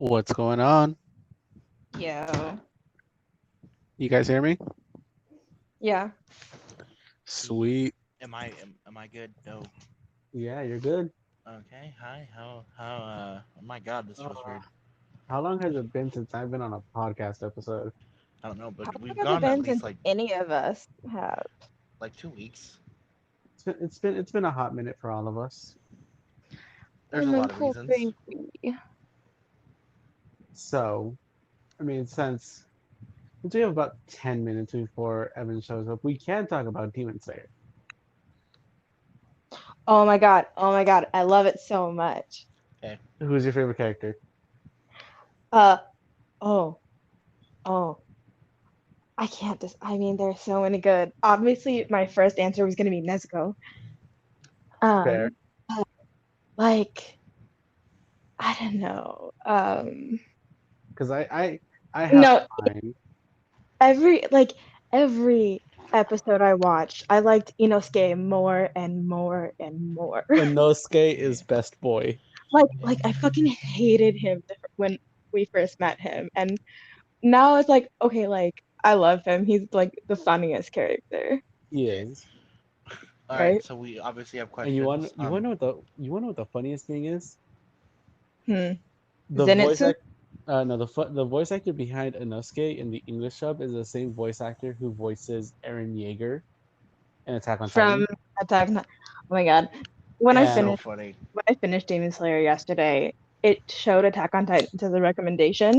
What's going on? Yeah. You guys hear me? Yeah. Sweet. Am I good? No. Yeah, you're good. Okay. Hi. How? Oh my God, this feels Uh, weird. how long has it been since I've been on a podcast episode? I don't know, How but long we've has it gone at been least since any of us have? like 2 weeks. It's been a hot minute for all of us. Oh, There's a my lot of poor reasons. baby. So, I mean, since we have about 10 minutes before Evan shows up, we can talk about Demon Slayer. Oh my god. Oh my god. I love it so much. Okay. Who's your favorite character? Uh oh. Oh. I can't just I mean there's so many good. Obviously my first answer was gonna be Nezuko. Fair, But, like I don't know. because I have No, mine. every episode I watched, I liked Inosuke more and more and more. Inosuke is Yeah. best boy. Like I fucking hated him when we first met him, and now it's like okay, like I love him. He's like the funniest character, He Okay. is. All right. right? So we obviously have And questions. you want to know what the funniest thing is? Hmm. The voice Zenitsu act, no, the voice actor behind Inosuke in the English sub is the same voice actor who voices Eren Yeager in Attack on from Titan. Attack on Titan. Oh my god, when I It's And so finished funny. when I finished Demon Slayer yesterday, it showed Attack on Titan as a recommendation,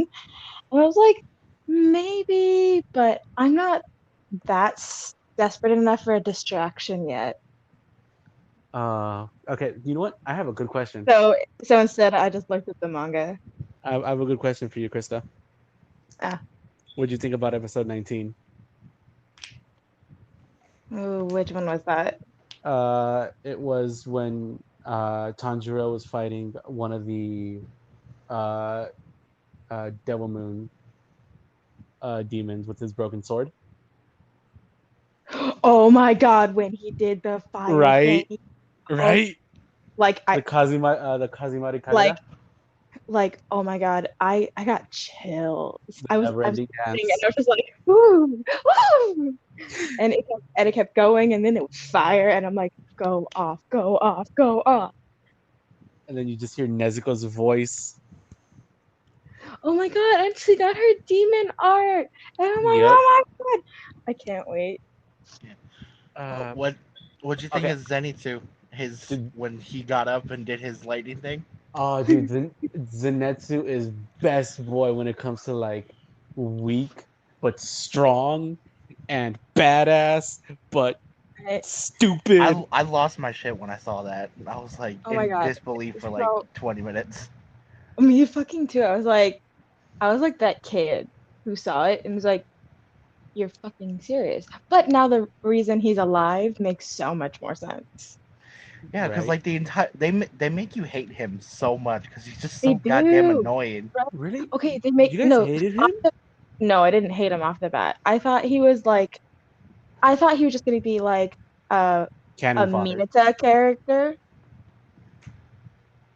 and I was like, maybe, but I'm not that desperate enough for a distraction yet. okay, you know what? I have a good question. So so instead, I just looked at the manga. I have a good question for you, Krista. Ah, What do you think about episode 19? ooh, which one was that? It was when Tanjiro was fighting one of the uh Devil Moon demons with his broken sword. Oh my God, when he did the fire thing. Right, Oh, right. like I The Kazimari like Kagura, oh my God, I got chills. the I was never-ending sitting and dance. I was just like, woo, woo, and it kept going and then it was fire and I'm like, go off, go off, go off. And then you just hear Nezuko's voice. Oh my God, and she got her demon art. And I'm like, Yep. oh my God. I can't wait. Yeah. Uh, What'd you think okay. of Zenitsu? His Did, when he got up and did his lightning thing. oh, dude, Zenitsu is best boy when it comes to like weak but strong and badass but I, stupid. I lost my shit when I saw that. I was like oh my in God. disbelief for like So 20 minutes. me fucking too. I was like that kid who saw it and was like, you're fucking serious. But now the reason he's alive makes so much more sense. Yeah, because Right? like they make you hate him so much because he's just They so goddamn do. annoying. Right? Really? Okay, they make You guys no. hated him? No, I didn't hate him off the bat. I thought he was just gonna be like a Cannon fodder. Mineta character.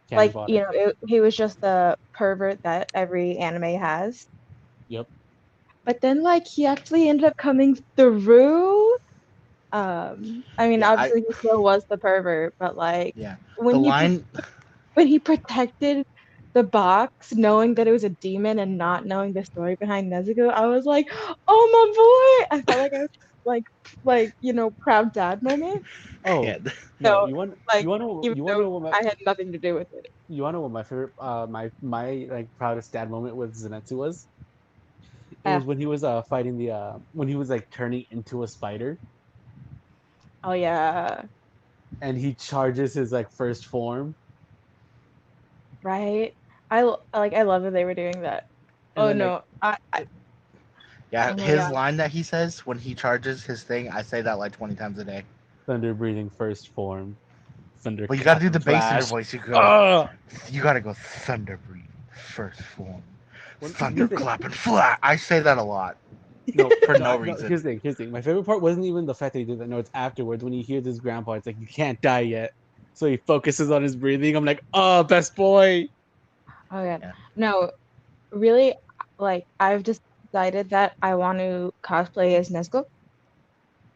Cannon Like, fodder. he was just the pervert that every anime has. Yep. But then like he actually ended up coming through. I mean Yeah, I obviously he still was the pervert, but like yeah the when he line. when he protected the box, knowing that it was a demon and not knowing the story behind Nezuko, I was like, "Oh my boy!" I felt like I was proud dad moment. Oh Yeah, no, So like, even you want to though know what I had nothing to do with it. you want to know what my favorite my like proudest dad moment with Zenitsu was? It Uh, was when he was fighting the when he was like turning into a spider oh yeah, and he charges his like first form right. I love that they were doing that. and Oh then like no, yeah. oh my His god, line that he says when he charges his thing, I say that like 20 times a day. thunder breathing first form, thunder But you gotta clap do and the bass in your flash. voice. Oh, You gotta go thunder breathe first form, thunder here's the thing. clap and flat. I say that a lot No, for no, no no. reason. Here's the thing. My favorite part wasn't even the fact that he did that. No, it's afterwards when he hears his grandpa. It's like you can't die yet, so he focuses on his breathing. I'm like, oh, best boy. oh god, Yeah, no. really, like, I've just decided that I want to cosplay as Nezuko.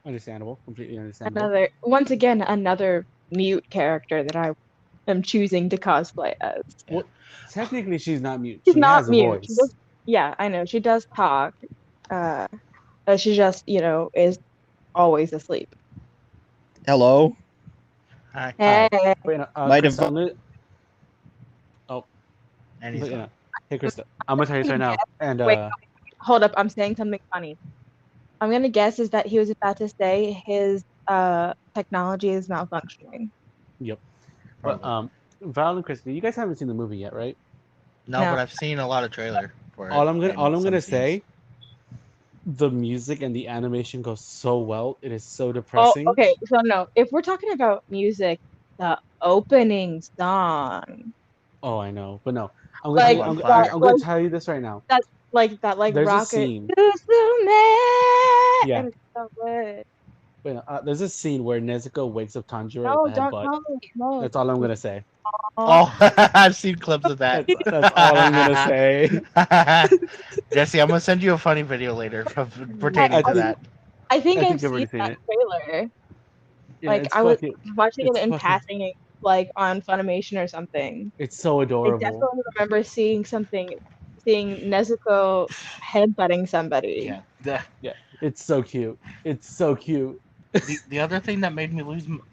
Understandable. Completely understandable. Once again, another mute character that I am choosing to cosplay as. Well, technically, she's not mute. She's She not has a mute. voice. Yeah, I know. She does talk. Uh, but she just, is always asleep. Hello. Hi. Hey, But, Might Krista, have- I'm gonna. Oh, And he's but, gone. hey, Krista, I'm gonna tell you this right now. And wait, hold up. I'm saying something funny. I'm gonna guess is that he was about to say his technology is malfunctioning. yep. But Probably. Val and Krista, you guys haven't seen the movie yet, right? No, No. but I've seen a lot of trailer for it. All I'm and some gonna scenes. say, the music and the animation goes so well. It is so Oh, depressing. okay. So no, if we're talking about music, the opening song, Oh, I know, but no, I'm gonna like tell you, on fire. I'm gonna tell you this right now. that There's a rocket, scene. Yeah. and it's so good. But there's a scene where Nezuko wakes up Tanjiro No, with the don't headbutt. tell me. No. That's all I'm gonna say. Oh, I've seen clips of that. That's all I'm gonna say. Jesse, I'm gonna send you a funny video later pertaining I to think- that. I think I I've think I've seen already seen that it. trailer. Yeah, Like it's I was fucking, watching it it's in fucking- passing, like on Funimation or something. it's so I adorable. definitely remember seeing Nezuko headbutting somebody. Yeah. It's so cute. It's so cute. The other thing that made me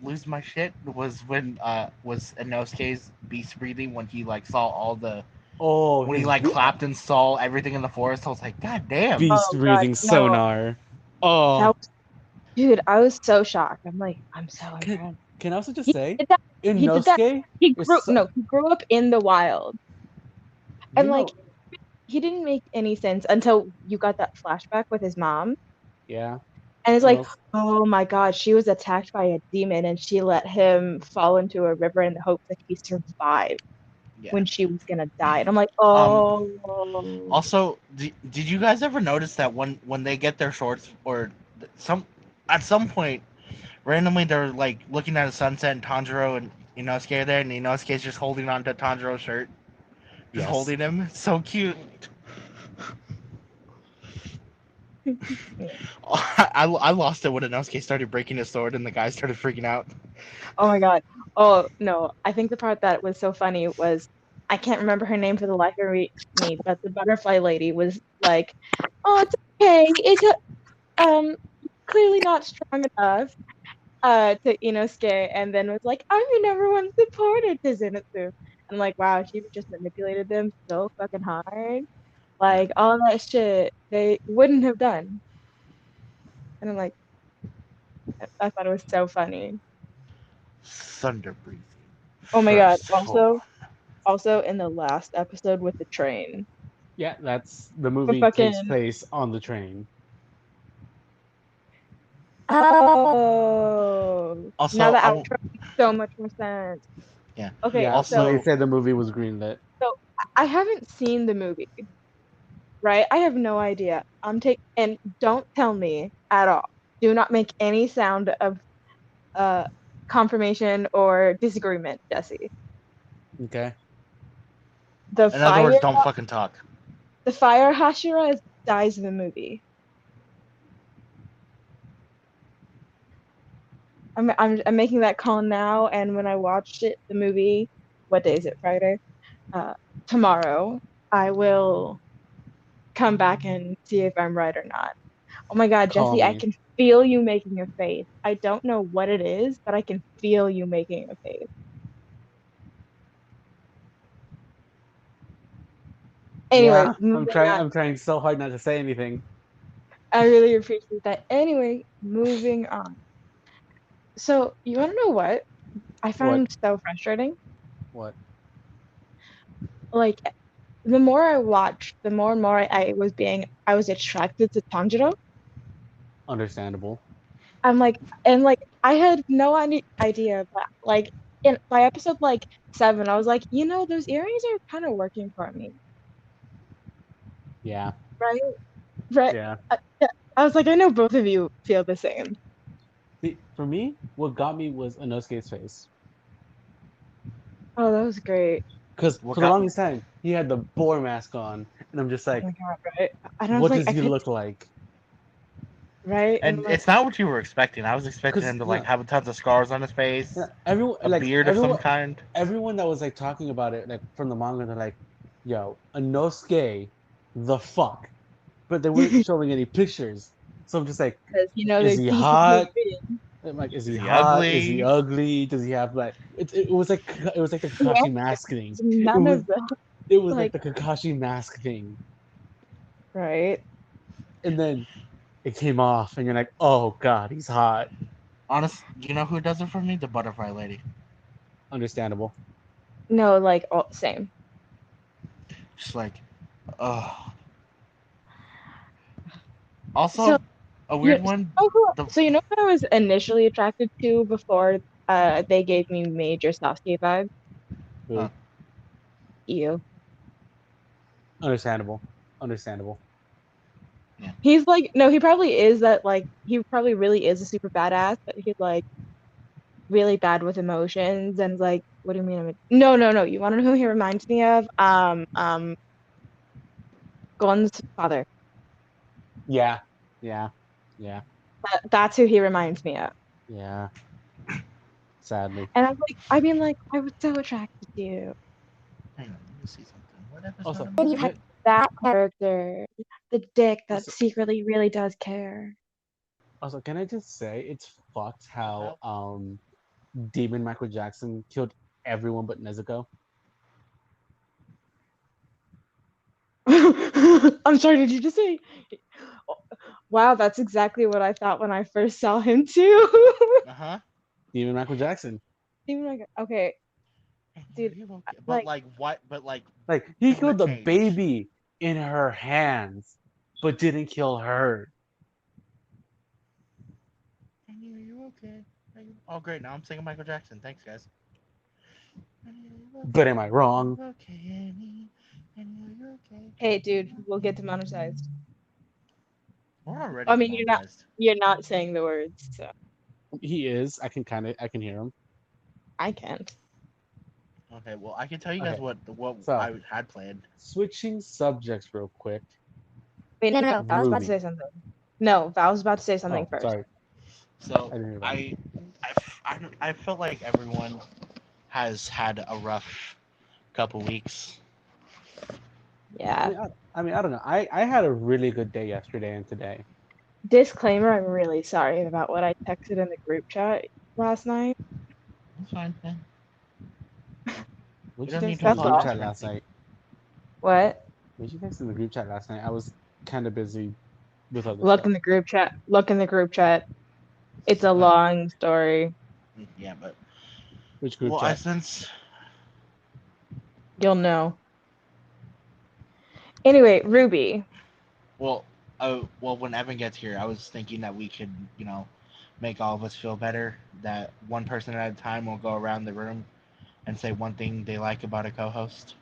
lose my shit was when was Inosuke's beast breathing when he like saw all the Oh, when he his like clapped and saw everything in the forest. I was like, God damn. beast Oh, God, breathing no. sonar. Oh, That was, dude, I was so shocked. I'm like, I'm so impressed. can I also just He say, did that. He did that. Inosuke He is grew so- he grew up in the wild, you and like know- he didn't make any sense until you got that flashback with his mom, yeah. and it's Well, like, oh my God, she was attacked by a demon, and she let him fall into a river in the hope that he survived Yeah. when she was gonna die. And I'm like, oh. Also, did you guys ever notice that when they get their shorts or at some point randomly they're like looking at a sunset and Tanjiro and Inosuke are there and Inosuke's just holding on to Tanjiro's shirt, just Yes. holding him. It's so cute. I lost it when Inosuke started breaking his sword and the guy started freaking out. Oh my God. Oh no. I think the part that was so funny was I can't remember her name for the life of me, but the butterfly lady was like, "Oh, it's okay. It's clearly not strong enough." To Inosuke, and then was like, "I'm your number one supporter to Zenitsu." I'm like, wow, she just manipulated them so fucking hard. Like all that shit they wouldn't have done. And I'm like, I thought it was so funny. Thunder breathing. Oh my God. First form. Also in the last episode with the train. Yeah, that's the movie fucking- takes place on the train. Oh. Also, Now the I w- outro makes so much more sense. Yeah. Okay, Yeah, also- so so they said the movie was greenlit. I haven't seen the movie, right? I have no idea. And don't tell me at all. Do not make any sound of confirmation or disagreement, Jesse. Okay. The in other words, fire, don't fucking talk. the fire Hashira dies in the movie. I'm making that call now, and when I watched it, the movie, what day is it? Friday. Tomorrow, I will come back and see if I'm right or not. Oh my God, Call Jesse, I me. can feel you making a face. I don't know what it is, but I can feel you making a face. Anyway, Yeah, moving on. I'm trying so hard not to say anything. I really appreciate that. Anyway, moving on. So, you want to know what I found so frustrating? What? Like, the more I watched, the more and more I was attracted to Tanjiro. Understandable. I'm like, and like, I had no idea, but like, by episode like 7, I was like, those earrings are kind of working for me, Yeah. right? Right. Yeah. I was like, I know both of you feel the same. See, for me, what got me was Inosuke's face. Oh, that was great. Because What for the got- longest time, he had the boar mask on, and I'm just Oh like, my God, right? I don't what think does I he could, look like? right? And like, it's not what you were expecting. I was expecting 'Cause, him to yeah. have tons of scars on his face, Yeah, everyone, a like beard of some kind. everyone that was like talking about it, like from the manga, they're like, "Yo, Inosuke, the fuck," but they weren't showing any pictures. So I'm just like, because is they're he decent hot? human beings. I'm like, is he Is he hot? Is he ugly? ugly? Does he have like? It was like the The Kakashi answer mask thing. is none of them, It was like like, the Kakashi mask thing, right? and then it came off, and you're like, oh god, he's hot. Honest, you know who does it for me? The butterfly lady. Understandable. No, like, same. Just like, oh. Also, So a you weird one. The, so you know what I was initially attracted to before they gave me major Sasuke vibes? Huh. You. Understandable. Understandable. He's like, no, he probably is that, like, he probably really is a super badass, but he's like really bad with emotions and like, what do you mean? No. You want to know who he reminds me of? Gon's father. Yeah. Yeah. Yeah. That's who he reminds me of. Yeah. Sadly. And I'm like, I mean, like, I was so attracted to you. hang on, let me see something. What episode? Also, am I And you on? have that character, the dick that Also- secretly really does care. Also, can I just say it's fucked how Demon Michael Jackson killed everyone but Nezuko. I'm sorry, did you just say? Wow, that's exactly what I thought when I first saw him too. Uh-huh. Demon Michael Jackson. Even like, okay, dude, But like, what? But like, Like he Things killed that the change. baby in her hands, but didn't kill her. are you okay? Oh, great! Now I'm singing Michael Jackson. Thanks, guys. But am I wrong? Okay, Annie. Annie, are you okay? hey, dude, we'll get demonetized. We're already I mean, demonetized. you're not saying the words, so He is. I can hear him. I can't. Okay, well, I can tell you guys Okay. what So- I had planned. Switching subjects real quick. Wait, no. Val was about to Ruby. say something. No, Val was about to say something Oh, first. sorry. So I didn't hear that. I felt like everyone has had a rough couple weeks. Yeah. I mean, I don't know. I had a really good day yesterday and today. Disclaimer, I'm really sorry about what I texted in the group chat last night. It's fine. Yeah. What We you don't need text to in the group apologize. chat last night? What? What you text in the group chat last night? I was kind of busy with other Look stuff. in the group chat. Look in the group chat. It's a long story. Yeah, but Which group well, chat? since You'll know. Anyway, Ruby. well, when Evan gets here, I was thinking that we could, make all of us feel better. That one person at a time will go around the room and say one thing they like about a co-host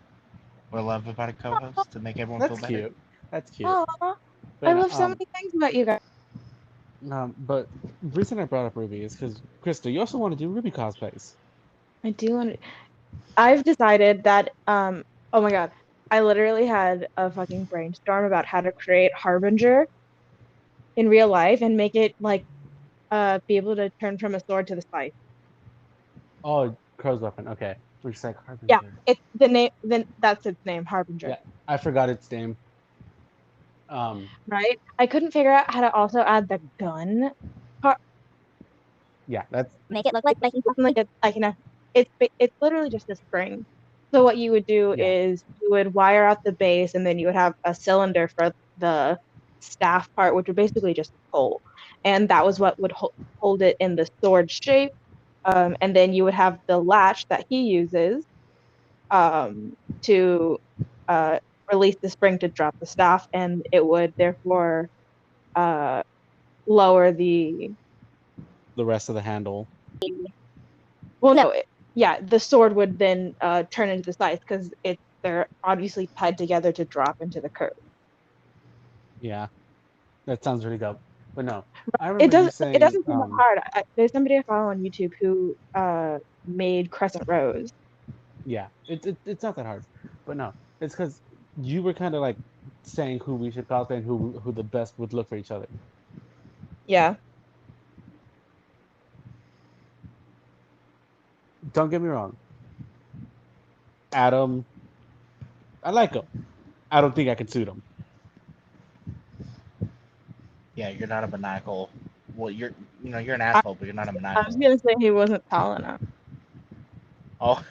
or love about a co-host to make everyone That's feel better. cute. That's cute. Aw, But, I love so many things about you guys. but the reason I brought up Ruby is because Krista, you also want to do Ruby cosplays. I do want to. I've decided that, oh my God, I literally had a fucking brainstorm about how to create Harbinger in real life and make it like, be able to turn from a sword to the scythe. Oh, Crow's weapon. Okay, we're just like Yeah, Harbinger. it's the name. Then that's its name, Harbinger. Yeah, I forgot its name. Right? I couldn't figure out how to also add the gun. Yeah, that's Make it look like it's literally just a spring. So what you would do Yeah. is you would wire out the base, and then you would have a cylinder for the staff part, which would basically just a pole, and that was what would hold it in the sword shape. And then you would have the latch that he uses to release the spring to drop the staff, and it would therefore lower the the rest of the handle. well, no, yeah, the sword would then turn into the scythe because they're obviously tied together to drop into the curve. Yeah, that sounds really dope. But no, I It remember you doesn't. saying, It doesn't seem that hard. There's somebody I follow on YouTube who made Crescent Rose. Yeah, it's not that hard, but no, it's because you were kind of like saying who we should cosplay and who the best would look for each other. Yeah. Don't get me wrong, Adam, I like him. I don't think I can suit him. Yeah, you're not a maniacal. Well, you're an asshole, but you're not a I was maniacal. gonna say he wasn't tall enough. Oh,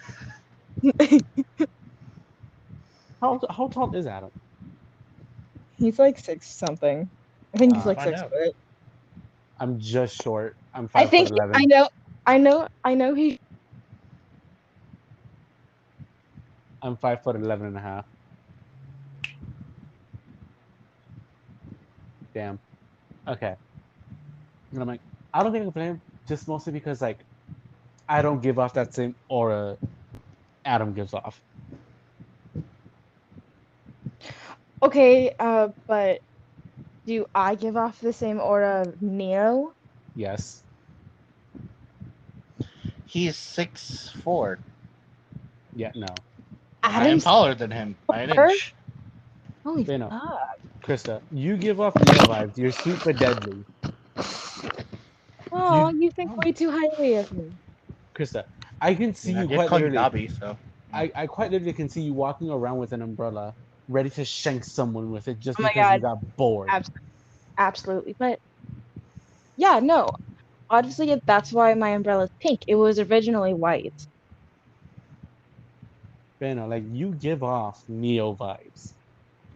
How tall is Adam? He's like 6 something. I think he's like find 6 out. foot. I'm just short. I'm I 5 foot think 11. I know he. I'm 5 foot 11 and a half. Damn. Okay. And I'm like, I don't think I can play him, just mostly because like I don't give off that same aura Adam gives off. Okay, but do I give off the same aura of Neo? Yes. he's 6'4". Yeah. No. I am Adam's taller than him by an taller? inch. Holy They know. fuck. Krista, you give off Neo vibes. You're super deadly. Oh, you think way too highly of me. Krista, I can see I you did quite call you literally. Dobby, so I quite literally can see you walking around with an umbrella, ready to shank someone with it just Oh my because you God. got bored. Absolutely. But yeah, no. Obviously, that's why my umbrella's pink. It was originally white. You know, like you give off Neo vibes.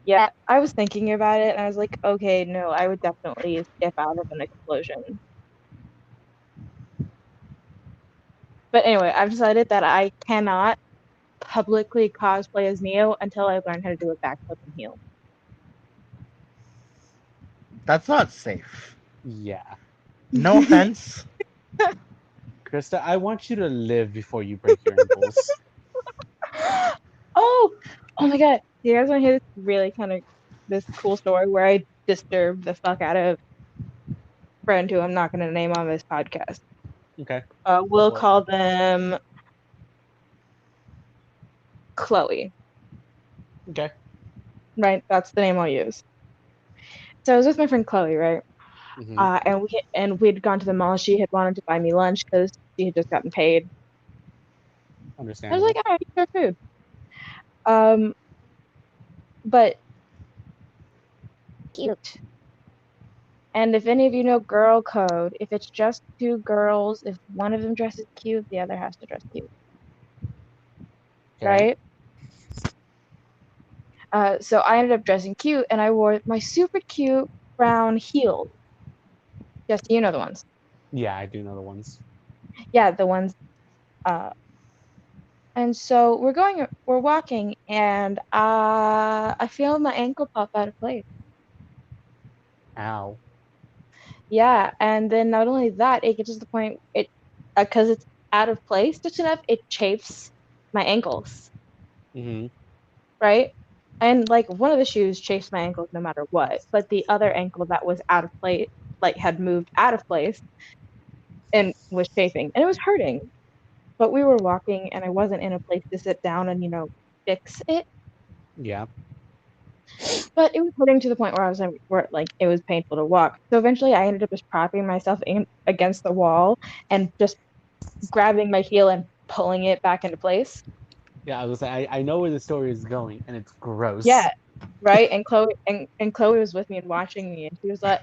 Yeah, I was thinking about it and I was like, okay, no, I would definitely skip out of an explosion. But anyway, I've decided that I cannot publicly cosplay as Neo until I learn how to do a backflip and heal. that's not safe. Yeah. No offense. Krista, I want you to live before you break your ankles. Oh my God. Do you guys want to hear this really this cool story where I disturbed the fuck out of a friend who I'm not going to name on this podcast? Okay. We'll Well, call them Chloe. okay. Right? That's the name I'll use. So I was with my friend Chloe, right? Hmm. And we'd gone to the mall. She had wanted to buy me lunch because she had just gotten paid. I was Understandable. like, all right, sure, food. But cute. And if any of you know girl code, if it's just 2 girls, if one of them dresses cute, the other has to dress cute. Okay. Right? So I ended up dressing cute, and I wore my super cute brown heels. Just you know the ones. Yeah, I do know the ones. Yeah, the ones. And so we're walking, and I feel my ankle pop out of place. Ow. Yeah, and then not only that, it gets to the point because it's out of place just enough, it chafes my ankles, Hmm. right? And like one of the shoes chafes my ankles no matter what, but the other ankle that was out of place, like had moved out of place and was chafing, and it was hurting. But we were walking, and I wasn't in a place to sit down and fix it. Yeah. But it was hurting to the point where where like it was painful to walk. So eventually, I ended up just propping myself against the wall and just grabbing my heel and pulling it back into place. Yeah, I was gonna say, I know where the story is going, and it's gross. Yeah, right. And Chloe was with me and watching me, and she was like,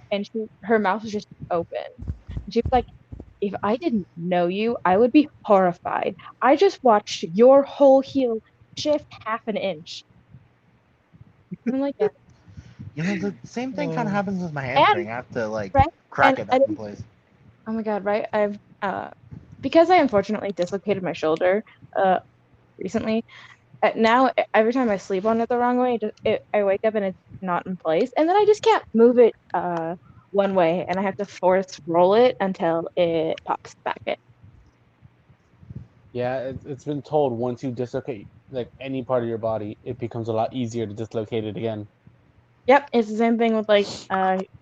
her mouth was just open. And she was like, "If I didn't know you, I would be horrified. I just watched your whole heel shift half an inch." I'm like, yeah. The same thing kind of happens with my And hamstring. I have to right, crack and it I back in didn't. place. Oh my God, right? I've because I unfortunately dislocated my shoulder recently. Now every time I sleep on it the wrong way, I wake up and it's not in place, and then I just can't move it one way, and I have to force roll it until it pops back in. Yeah, it's been told once you dislocate like any part of your body, it becomes a lot easier to dislocate it again. Yep, it's the same thing with like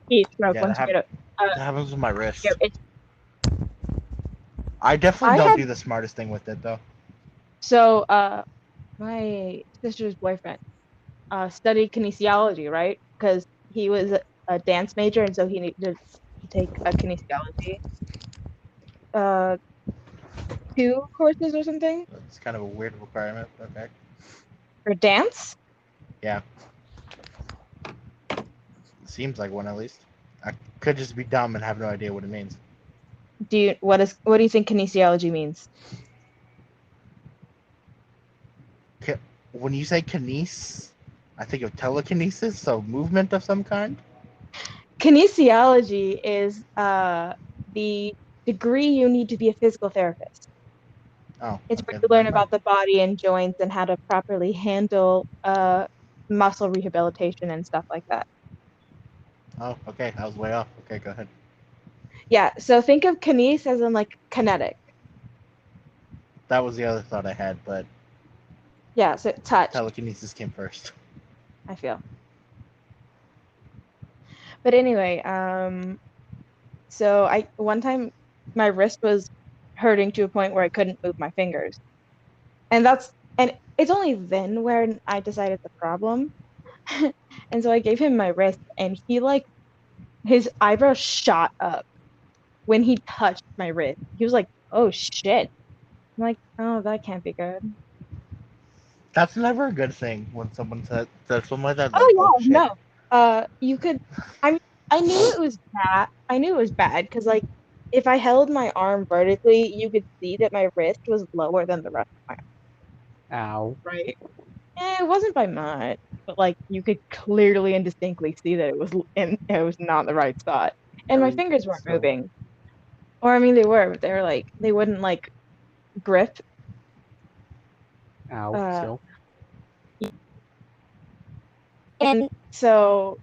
heat stroke. Yeah, Once you get it, that happens with my wrist. it's I definitely I don't had do the smartest thing with it though. So, my sister's boyfriend studied kinesiology, right? Because he was a dance major, and so he needed to take a kinesiology, uh, 2 courses or something It's kind of a weird requirement. Okay. for dance. Yeah. Seems like one at least. I could just be dumb and have no idea what it means. What do you think kinesiology means? When you say kinese, I think of telekinesis, so movement of some kind. Kinesiology is the degree you need to be a physical therapist. Oh, It's okay. where you learn Never about mind. the body and joints and how to properly handle muscle rehabilitation and stuff like that. Oh, okay. I was way off. Okay, go ahead. Yeah, so think of kines as in like kinetic. That was the other thought I had, but Yeah, so touch, telekinesis came first. I feel. But anyway, so I one time my wrist was hurting to a point where I couldn't move my fingers. And it's only then when I decided the problem. And so I gave him my wrist and he like his eyebrows shot up when he touched my wrist. He was like, "Oh shit." I'm like, "Oh, that can't be good." That's never a good thing when someone says something like that. Like, oh Oh yeah, shit. no. You could. I mean, I knew it was bad. I knew it was bad because like if I held my arm vertically, you could see that my wrist was lower than the rest of my arm, Ow. right? It wasn't by much, but like you could clearly and distinctly see that it was not in the right spot, I and my mean, fingers weren't still. moving. Or I mean, they were, but they were like they wouldn't like grip. Ow. Uh, Still. and so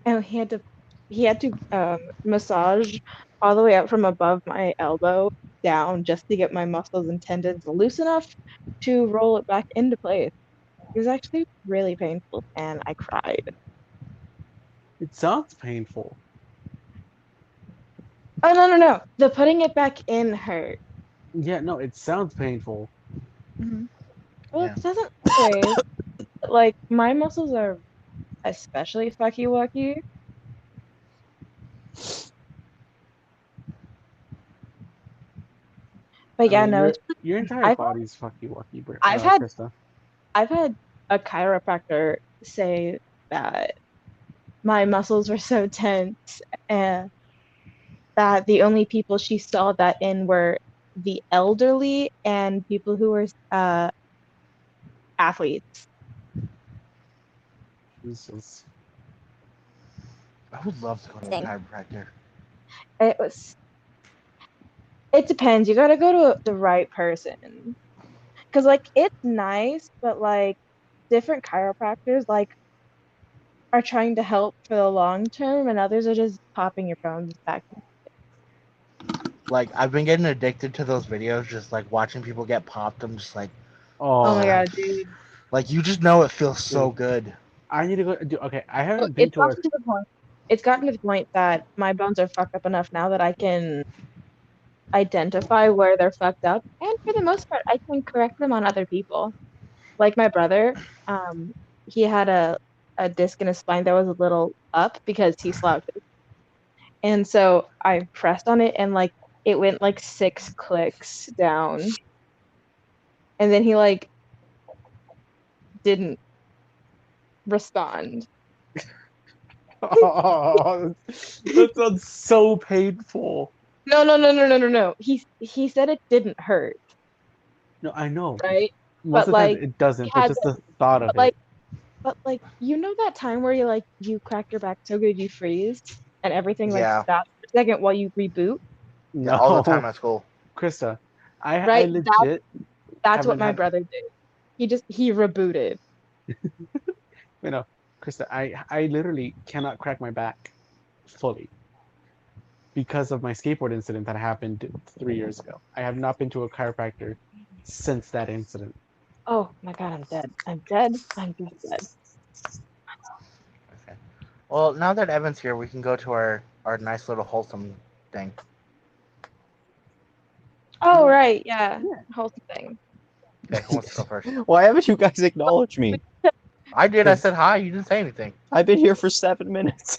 and he had to massage all the way up from above my elbow down just to get my muscles and tendons loose enough to roll it back into place. It was actually really painful, and I cried. It sounds painful. Oh no, no, no! The putting it back in hurt. Yeah, no, it sounds painful. Mhm. Well, Yeah. it doesn't always. But, like my muscles are especially fucky wucky. But I yeah, mean, no, your entire I've body's fucky wucky, I've had Krista. I've had a chiropractor say that my muscles were so tense and that the only people she saw that in were the elderly and people who were athletes. Jesus. I would love to go to a chiropractor. It was it depends. You gotta go to the right person. Cause like it's nice, but like different chiropractors like are trying to help for the long term and others are just popping your bones back. Like, I've been getting addicted to those videos, just like watching people get popped. I'm just like, Oh my Oh, god, dude. like you just know it feels so dude. good. I need to go. Okay, I Well, haven't been to a. it's gotten to the point that my bones are fucked up enough now that I can identify where they're fucked up, and for the most part, I can correct them on other people. Like my brother, um, he had a disc in his spine that was a little up because he slouched, and so I pressed on it, and like it went like 6 clicks down, and then he like didn't respond. Oh, that sounds so painful. No, no, no, no, no, no, no. He said it didn't hurt, No, I know. right? Most But of the time like it he doesn't, but had just the thought but of like it. but like you know that time where you crack your back so good you freeze and everything like Yeah, stops for a second while you reboot, yeah, all the time No, at school. Krista, I right? legit That's what haven't my had. brother did. He rebooted. You know, Krista, I literally cannot crack my back fully because of my skateboard incident that happened 3 years ago. I have not been to a chiropractor since that incident. Oh my god, I'm dead. I'm dead. I'm just dead. Okay. Well, now that Evan's here, we can go to our nice little wholesome thing. Oh right, yeah. Yeah. Whole thing. Okay, who wants to go first? Why haven't you guys acknowledged me? I did. I said hi. You didn't say anything. I've been here for 7 minutes.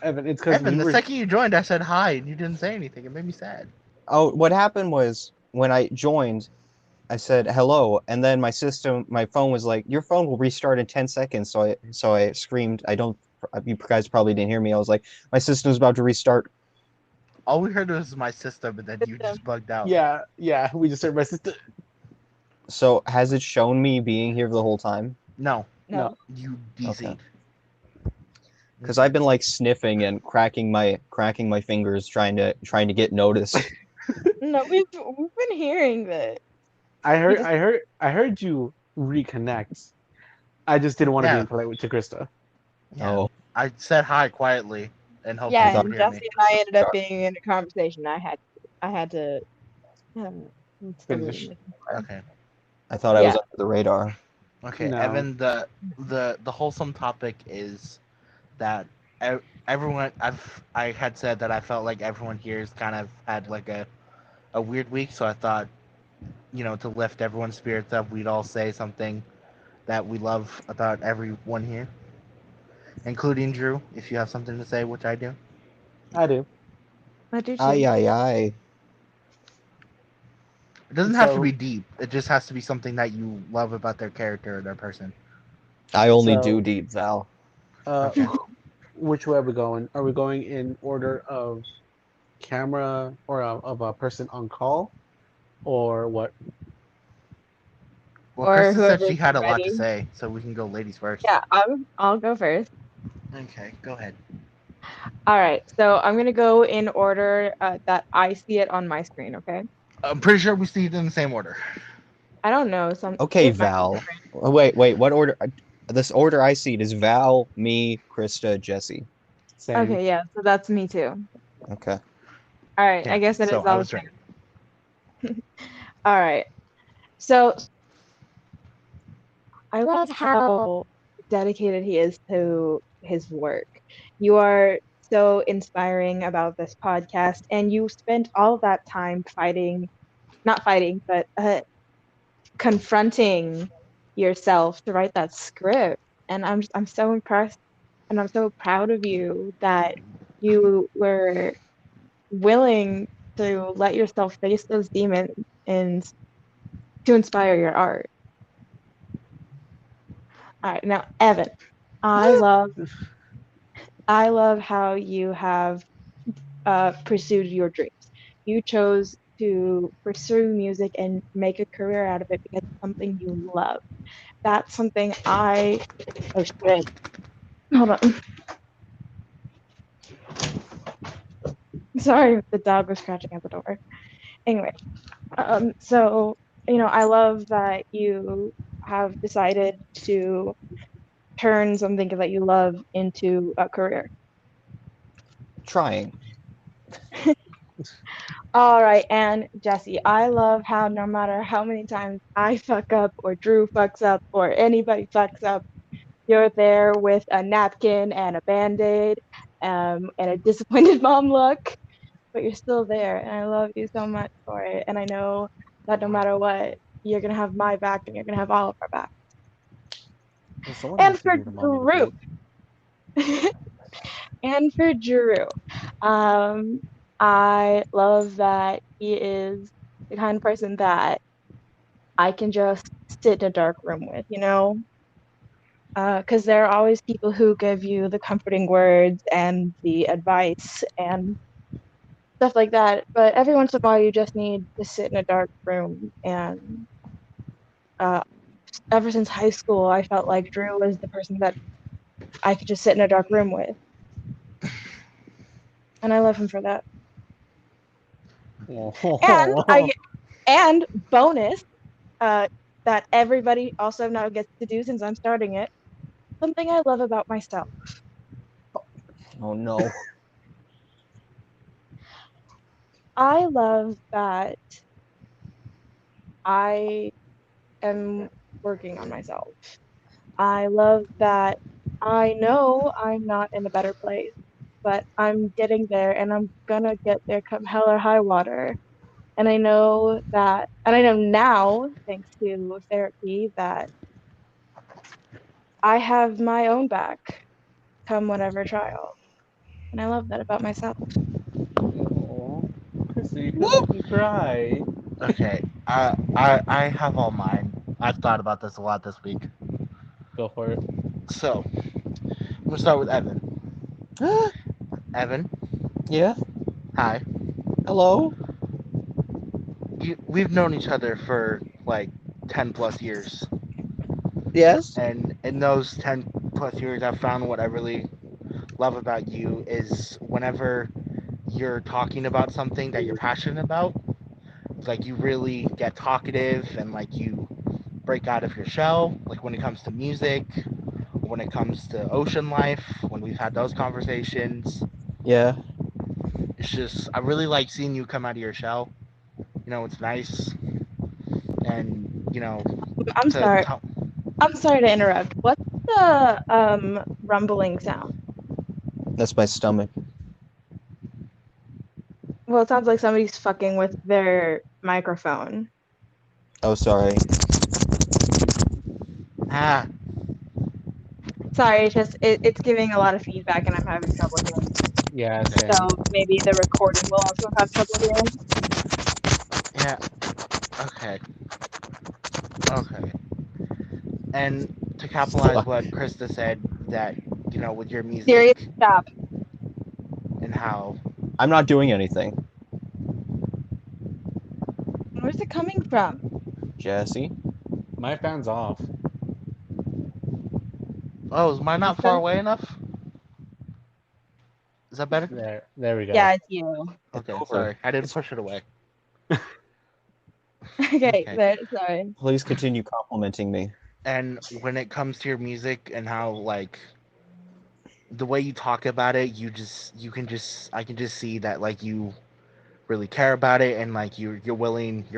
Evan, it's because Evan, we the were. second you joined, I said hi, and you didn't say anything. It made me sad. Oh, what happened was when I joined, I said hello, and then my phone was like, "Your phone will restart in 10 seconds." So I screamed. You guys probably didn't hear me. I was like, "My system's about to restart." All we heard was my system, and then you just bugged out. Yeah, we just heard my sister. So has it shown me being here the whole time? No, No. you DC'd. Okay. Because I've been like sniffing and cracking my fingers trying to get noticed. No, we've been hearing that. I heard you reconnect. I just didn't want to be Yeah. impolite to Krista. Yeah. Oh, I said hi quietly, and hopefully Yeah, you and would hear Jesse me. and I ended up Sorry. being in a conversation. I had to Finish. Okay. I thought I was Yeah. under the radar. Okay, No. Evan. The wholesome topic is that everyone. I had said that I felt like everyone here's kind of had like a weird week, so I thought, to lift everyone's spirits up, we'd all say something that we love about everyone here, including Drew. If you have something to say, which I do. I do. I do too. Aye, aye, aye. It doesn't have to So- be deep. It just has to be something that you love about their character or their person. I only So- do deep, Val. Okay. Which way are we going? Are we going in order of camera or of a person on call, or what? Well, Or Krista said whoever's she had a lot to ready. say, so we can go ladies first. Yeah, I'll go first. Okay, go ahead. All right, so I'm gonna go in order that I see it on my screen. Okay. I'm pretty sure we see it in the same order. I don't know some. Okay, it might be Val. different. Oh, wait, what order? This order I see it is Val, me, Krista, Jesse. Same. Okay, yeah, so that's me too. Okay. All right, Yeah, I guess it so is. I was right. All right. So I love how dedicated he is to his work. You are so inspiring about this podcast, and you spent all that time not fighting, but confronting yourself to write that script. And I'm so impressed, and I'm so proud of you that you were willing to let yourself face those demons and to inspire your art. All right, now Evan, I love how you have pursued your dreams. You chose to pursue music and make a career out of it because it's something you love. That's something oh shit. Hold on. Sorry, the dog was scratching at the door. Anyway, so I love that you have decided to turn something that you love into a career. Trying. All right, and Jesse, I love how no matter how many times I fuck up or Drew fucks up or anybody fucks up, you're there with a napkin and a band-aid and a disappointed mom look, but you're still there, and I love you so much for it. And I know that no matter what, you're gonna have my back and you're gonna have all of our back. Well, someone And has to for do the mommy Drew, and for Drew, I love that he is the kind of person that I can just sit in a dark room with, because there are always people who give you the comforting words and the advice and stuff like that. But every once in a while, you just need to sit in a dark room. And ever since high school, I felt like Drew was the person that I could just sit in a dark room with. And I love him for that. And bonus, that everybody also now gets to do since I'm starting it, something I love about myself. Oh no. I love that I am working on myself. I love that I know I'm not in a better place, but I'm getting there and I'm gonna get there come hell or high water. And I know now, thanks to therapy, that I have my own back come whatever trial. And I love that about myself. Oh, Krista, you could make me cry. Okay, I have all mine. I've thought about this a lot this week. Go for it. So I'm gonna start with Evan. Evan, Yeah. hi. Hello. We've known each other for like 10 plus years, Yes. and in those 10 plus years, I've found what I really love about you is whenever you're talking about something that you're passionate about, like you really get talkative and like you break out of your shell. Like when it comes to music, when it comes to ocean life, when we've had those conversations, Yeah. it's just I really like seeing you come out of your shell. It's nice, and I'm to sorry. talk. I'm sorry to interrupt. What's the rumbling sound? That's my stomach. Well, it sounds like somebody's fucking with their microphone. Oh, sorry. Ah, Sorry, it's giving a lot of feedback and I'm having trouble hearing. Yeah, same. So maybe the recording will also have trouble hearing. yeah. Okay. Okay. And to capitalize what Krista said, that with your Siri, music stop. and how. I'm not doing anything. Where's it coming from? Jesse. My fan's off. Oh, is mine not far away enough? Is that better? There we go. Yeah, it's you. It's Okay, over. sorry. I didn't push it away. Okay, Okay. there, sorry. Please continue complimenting me. And when it comes to your music and how like the way you talk about it, I can just see that like you really care about it and like you're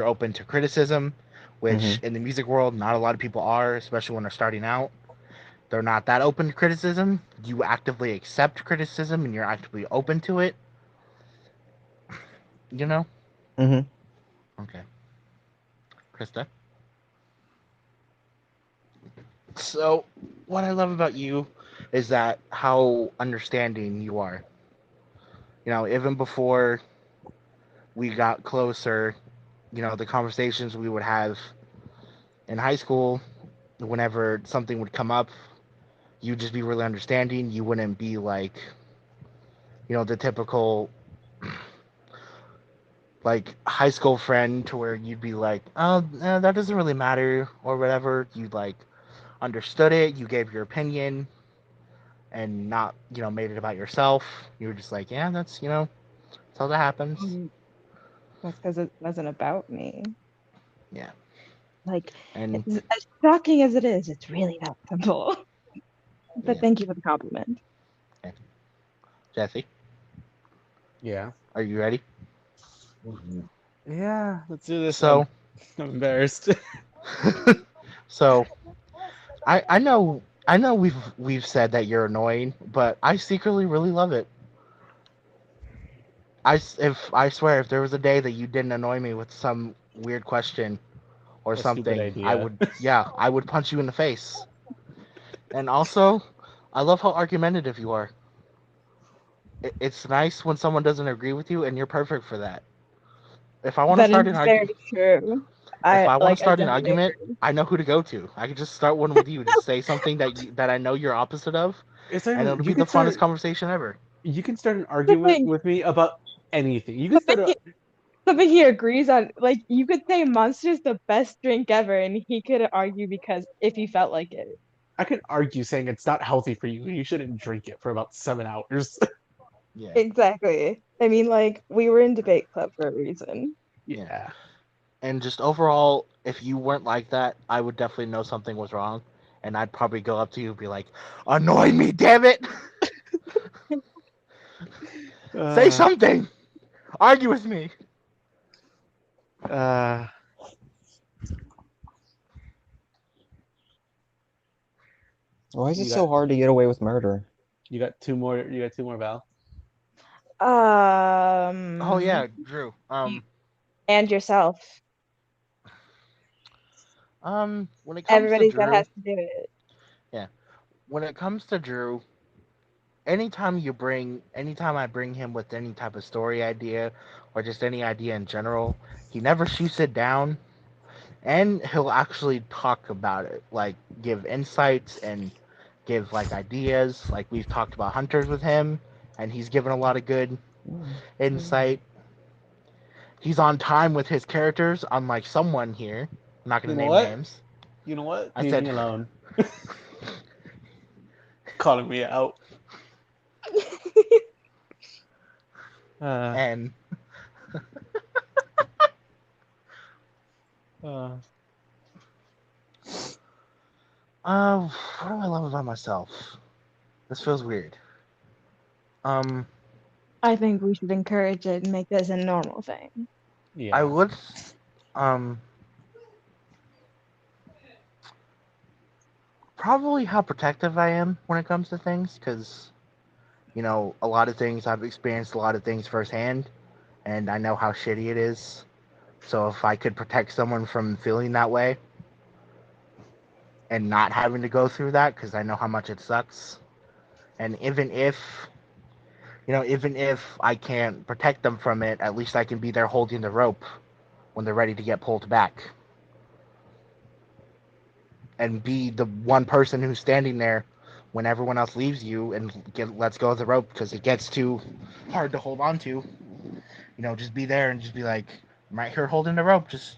open to criticism, which in the music world not a lot of people are, especially when they're starting out. They're not that open to criticism. You actively accept criticism and you're actively open to it. You know? Mm-hmm. Okay. Krista? So, what I love about you is that how understanding you are. Even before we got closer, the conversations we would have in high school, whenever something would come up, you'd just be really understanding. You wouldn't be like, the typical like high school friend to where you'd be like, oh, that doesn't really matter or whatever. You like understood it. You gave your opinion and not, made it about yourself. You were just like, yeah, that's how that happens. That's because it wasn't about me. Yeah. Like, And it's, as shocking as it is, it's really that simple. But yeah. thank you for the compliment. Okay. Jesse, Yeah. are you ready? Yeah, let's do this. So, I'm embarrassed. so I know we've said that you're annoying, but I secretly really love it. I swear if there was a day that you didn't annoy me with some weird question or A stupid something, idea. I would punch you in the face. And also, I love how argumentative you are. It's nice when someone doesn't agree with you, and you're perfect for that. If I want to That is start an very argument, true. if I I want to like. I start an definitely argument, agree. I know who to go to. I can just start one with you. Just say something that I know you're opposite of, It's not and even, it'll be the funnest conversation ever. you can start an The argument thing, with me about anything. You can something start a he, something he agrees on. Like you could say Monster's the best drink ever, and he could argue because if he felt like it. I can argue saying it's not healthy for you and you shouldn't drink it for about 7 hours. Yeah, Exactly. I mean, like we were in debate club for a reason. yeah. Yeah. And just overall, if you weren't like that, I would definitely know something was wrong, and I'd probably go up to you and be like, "Annoy me, damn it! Say Uh, something! Argue with me!" uh, Why is it you so got hard to get away with murder? you got two more. You got two more, Val. Oh Um, yeah, Drew. And yourself. When it comes Everybody to that Drew, has to do it. when it comes to Drew, anytime I bring him with any type of story idea or just any idea in general, he never shoots it down, and he'll actually talk about it, like give insights and give like ideas. Like we've talked about hunters with him, and he's given a lot of good insight. He's on time with his characters, unlike someone here. I'm not You gonna know name what? names. You know what? I Leave said me alone. Calling me out. and Uh, what do I love about myself? This feels weird. I think we should encourage it and make this a normal thing. yeah. I would um probably how protective I am when it comes to things, because a lot of things I've experienced a lot of things firsthand, and I know how shitty it is. So if I could protect someone from feeling that way and not having to go through that, because I know how much it sucks, and even if I can't protect them from it, at least I can be there holding the rope when they're ready to get pulled back, and be the one person who's standing there when everyone else leaves you and lets go of the rope because it gets too hard to hold on to. Just be there and just be like, I'm right here holding the rope. Just,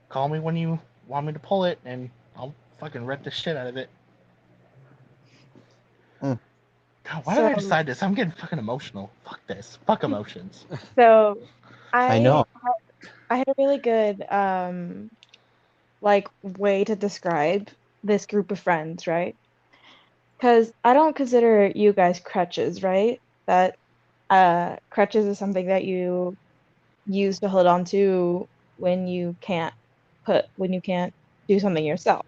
call me when you want me to pull it, and I'll fucking rip the shit out of it. Mm. God, why did I decide this? I'm getting fucking emotional. Fuck this. Fuck emotions. So I know. I had a really good like way to describe this group of friends, right? Because I don't consider you guys crutches, right? That crutches is something that you use to hold on to when you can't do something yourself.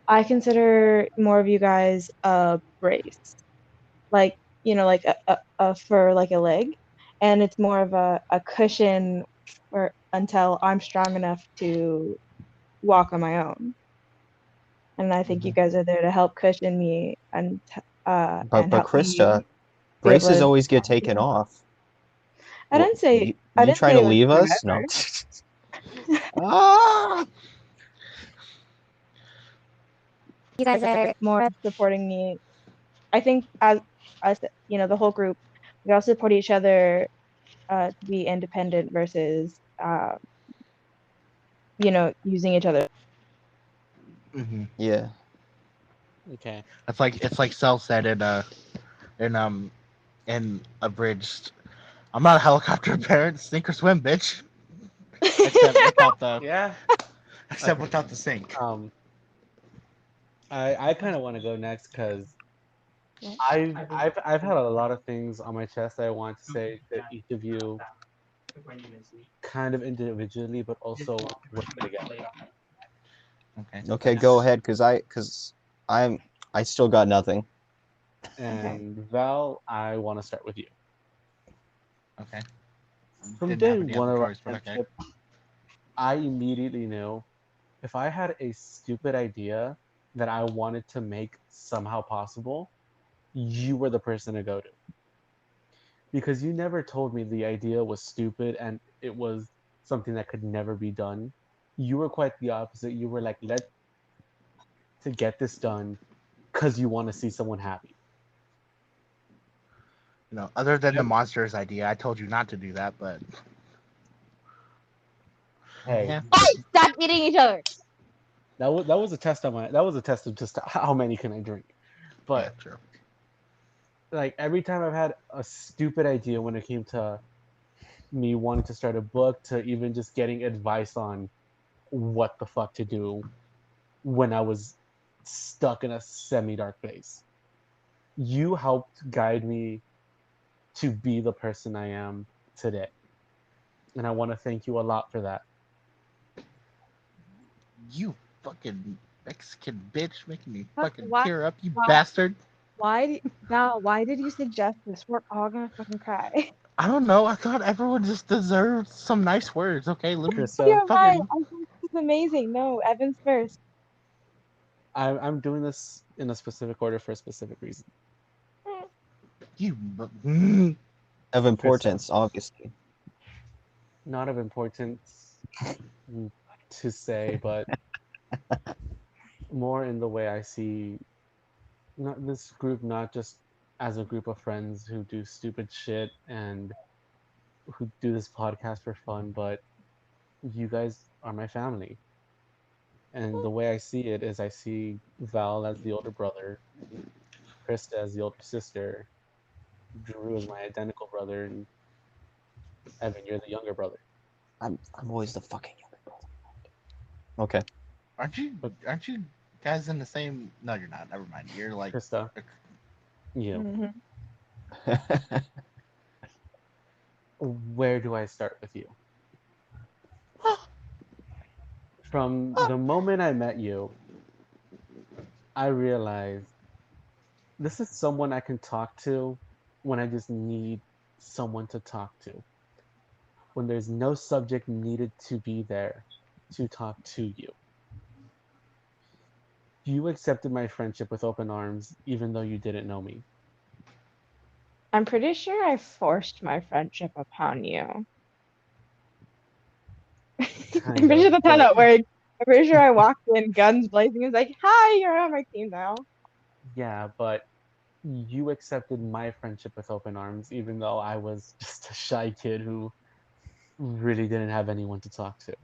I consider more of you guys a brace, like like a for like a leg, and it's more of a cushion for until I'm strong enough to walk on my own. And I think you guys are there to help cushion me But and help Krista, me be able braces to. always get taken off. I What, didn't say you, I you didn't trying say to it was leave us? No. forever. Ah! You guys are more supporting me. I think as the whole group, we all support each other to be independent versus using each other. Mm-hmm. Yeah. Okay. It's like Cell said in in Abridged. I'm not a helicopter parent. Sink or swim, bitch. Except without the Yeah. except Okay. without the sink. I kind of want to go next because Yeah. I've had a lot of things on my chest that I want to say to each of you, kind of individually, but also working together. Okay. Okay, go ahead, I still got nothing. And Val, I want to start with you. Okay. From Didn't day have any one other of our choice, but okay. friendship, I immediately knew if I had a stupid idea that I wanted to make somehow possible, you were the person to go to. Because you never told me the idea was stupid and it was something that could never be done. You were quite the opposite. You were like, let to get this done because you want to see someone happy. Other than the monsters idea, I told you not to do that, but Hey, yeah. Stop eating each other. that was a test on my that was a test of just how many can I drink. Yeah, But true. like every time I've had a stupid idea when it came to me wanting to start a book to even just getting advice on what the fuck to do when I was stuck in a semi-dark place. You helped guide me to be the person I am today. And I want to thank you a lot for that. You fucking Mexican bitch making me What? fucking Why? tear up, you Why? bastard. Val, why did you suggest this? We're all gonna fucking cry. I don't know. I thought everyone just deserved some nice words. Okay, let me Krista, You're right. fucking. I think this is amazing. No, Evan's first. I'm doing this in a specific order for a specific reason. You. Of importance, obviously. Not of importance to say, but more in the way I see not this group not just as a group of friends who do stupid shit and who do this podcast for fun, but you guys are my family. And the way I see it is I see Val as the older brother, Krista as the older sister, Drew as my identical brother, and Evan, you're the younger brother. I'm always the fucking younger brother. Okay. Aren't you? But Aren't you guys in the same? No, you're not. Never mind. You're like. Krista, you Mhm. where do I start with you? From the moment I met you, I realized this is someone I can talk to when I just need someone to talk to. When there's no subject needed to be there to talk to you. You accepted my friendship with open arms, even though you didn't know me. I'm pretty sure I forced my friendship upon you. I'm Kind pretty sure of, that's how but that worked. I'm pretty sure I walked in guns blazing and was like, "Hi, you're on my team now." yeah, but you accepted my friendship with open arms, even though I was just a shy kid who really didn't have anyone to talk to.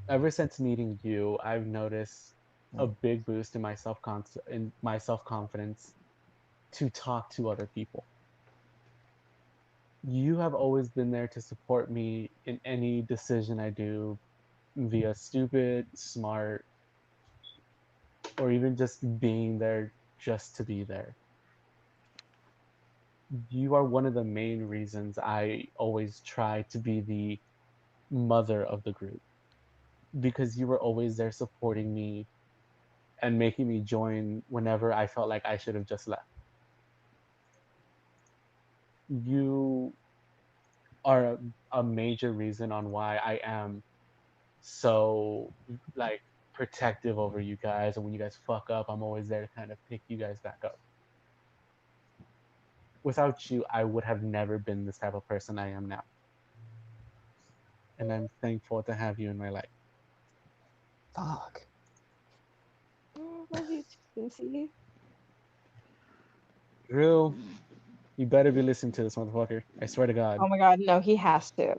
Ever since meeting you, I've noticed a big boost in my self confidence to talk to other people. You have always been there to support me in any decision I do, via stupid, smart, or even just being there just to be there. You are one of the main reasons I always try to be the mother of the group because you were always there supporting me and making me join whenever I felt like I should have just left. You are a major reason on why I am so like protective over you guys, and when you guys fuck up, I'm always there to kind of pick you guys back up. Without you, I would have never been this type of person I am now, and I'm thankful to have you in my life. Fuck. Oh, love you too, Lucy. Drew, you better be listening to this motherfucker. I swear to God. Oh my God, no, he has to.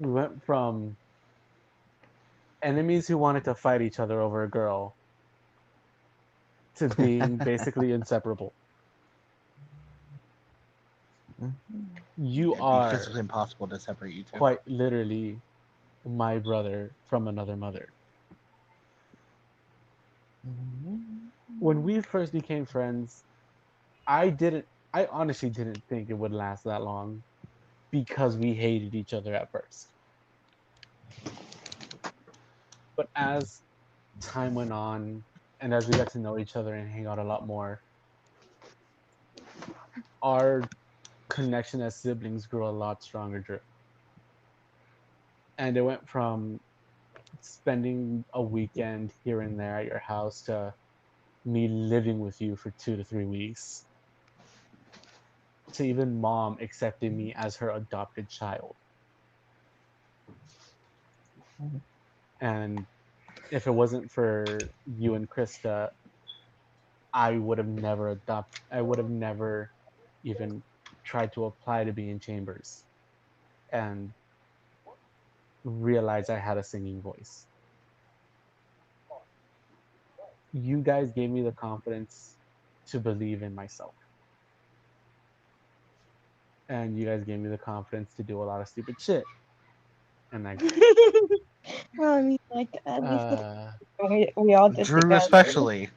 We went from enemies who wanted to fight each other over a girl to being basically inseparable. You It'd be are physically impossible to separate you two. quite literally my brother from another mother. When we first became friends, I honestly didn't think it would last that long because we hated each other at first. But as time went on and as we got to know each other and hang out a lot more, our connection as siblings grew a lot stronger, Drew. And it went from spending a weekend here and there at your house to me living with you for 2 to 3 weeks to even mom accepting me as her adopted child. And if it wasn't for you and Krista, I would have never even tried to apply to be in Chambers and realized I had a singing voice. You guys gave me the confidence to believe in myself. And you guys gave me the confidence to do a lot of stupid shit. And I Well, I mean, like at least uh we all did Drew, together. especially.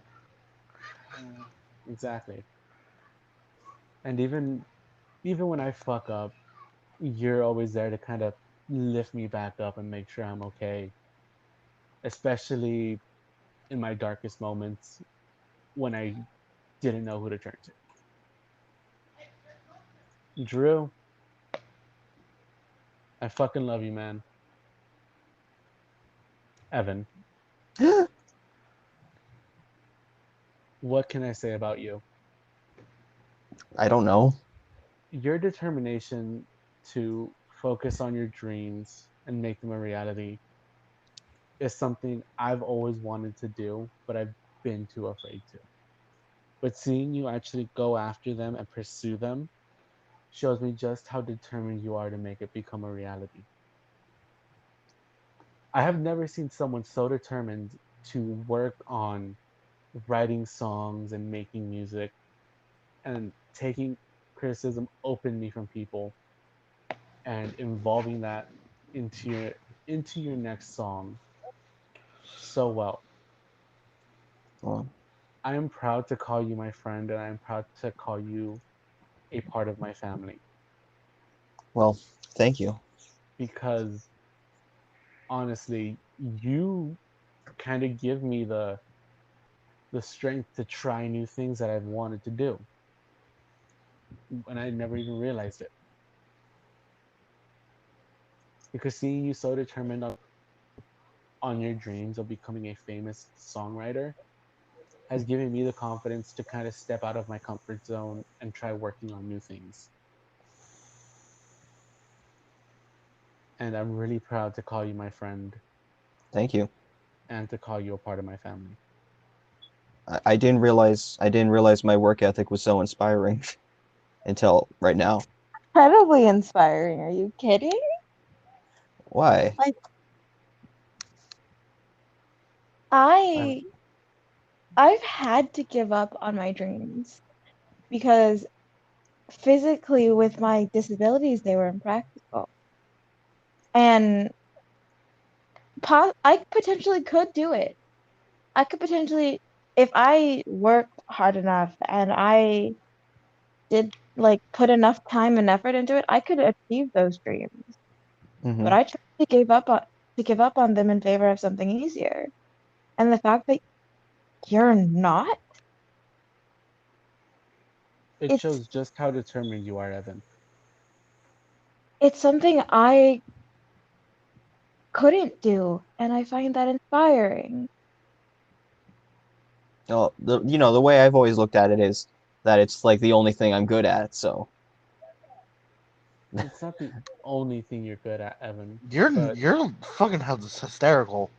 exactly. And even when I fuck up, you're always there to kind of lift me back up and make sure I'm okay, especially in my darkest moments when I didn't know who to turn to. Drew, I fucking love you, man. Evan, what can I say about you? I don't know. Your determination to focus on your dreams and make them a reality is something I've always wanted to do, but I've been too afraid to. But seeing you actually go after them and pursue them shows me just how determined you are to make it become a reality. I have never seen someone so determined to work on writing songs and making music and taking criticism openly from people and involving that into your next song so well. Well, I am proud to call you my friend and I am proud to call you a part of my family well, thank you. because honestly, you kind of give me the strength to try new things that I've wanted to do and I never even realized it. Because seeing you so determined on your dreams of becoming a famous songwriter has given me the confidence to kind of step out of my comfort zone and try working on new things. And I'm really proud to call you my friend Thank you. and to call you a part of my family. I didn't realize my work ethic was so inspiring until right now. Incredibly inspiring. Are you kidding? Why? Like I, I I've had to give up on my dreams because physically with my disabilities they were impractical. And I potentially could do it. I could potentially, if I worked hard enough and I did like put enough time and effort into it, I could achieve those dreams. But mhm. I chose to give up on them in favor of something easier. And the fact that you're not, It it's shows just how determined you are, Evan. it's something I couldn't do, and I find that inspiring. Well, the way I've always looked at it is that it's like the only thing I'm good at. So It's not the only thing you're good at, Evan, You're but you're fucking hysterical.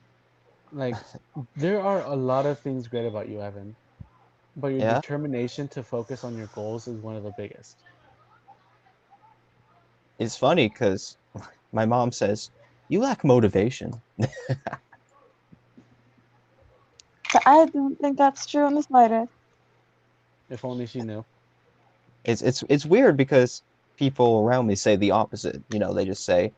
like there are a lot of things great about you, Evan, but your yeah, determination to focus on your goals is one of the biggest. it's funny because my mom says you lack motivation. So I don't think that's true in the slightest. If only she knew. It's weird because people around me say the opposite. They just say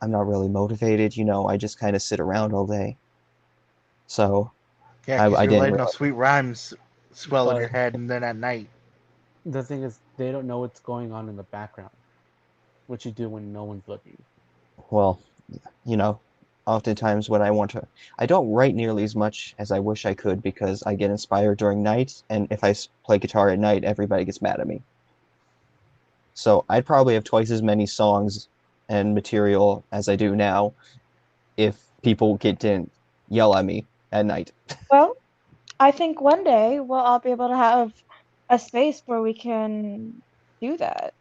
I'm not really motivated. I just kind of sit around all day. So Yeah, I, because I you're didn't letting those realize. sweet rhymes swell in your But head, and then at night, the thing is, they don't know what's going on in the background, what you do when no one's looking. Well, you know, oftentimes when I don't write nearly as much as I wish I could because I get inspired during night, and if I play guitar at night, everybody gets mad at me. So I'd probably have twice as many songs and material as I do now if people didn't yell at me at night. Well, I think one day we'll all be able to have a space where we can do that.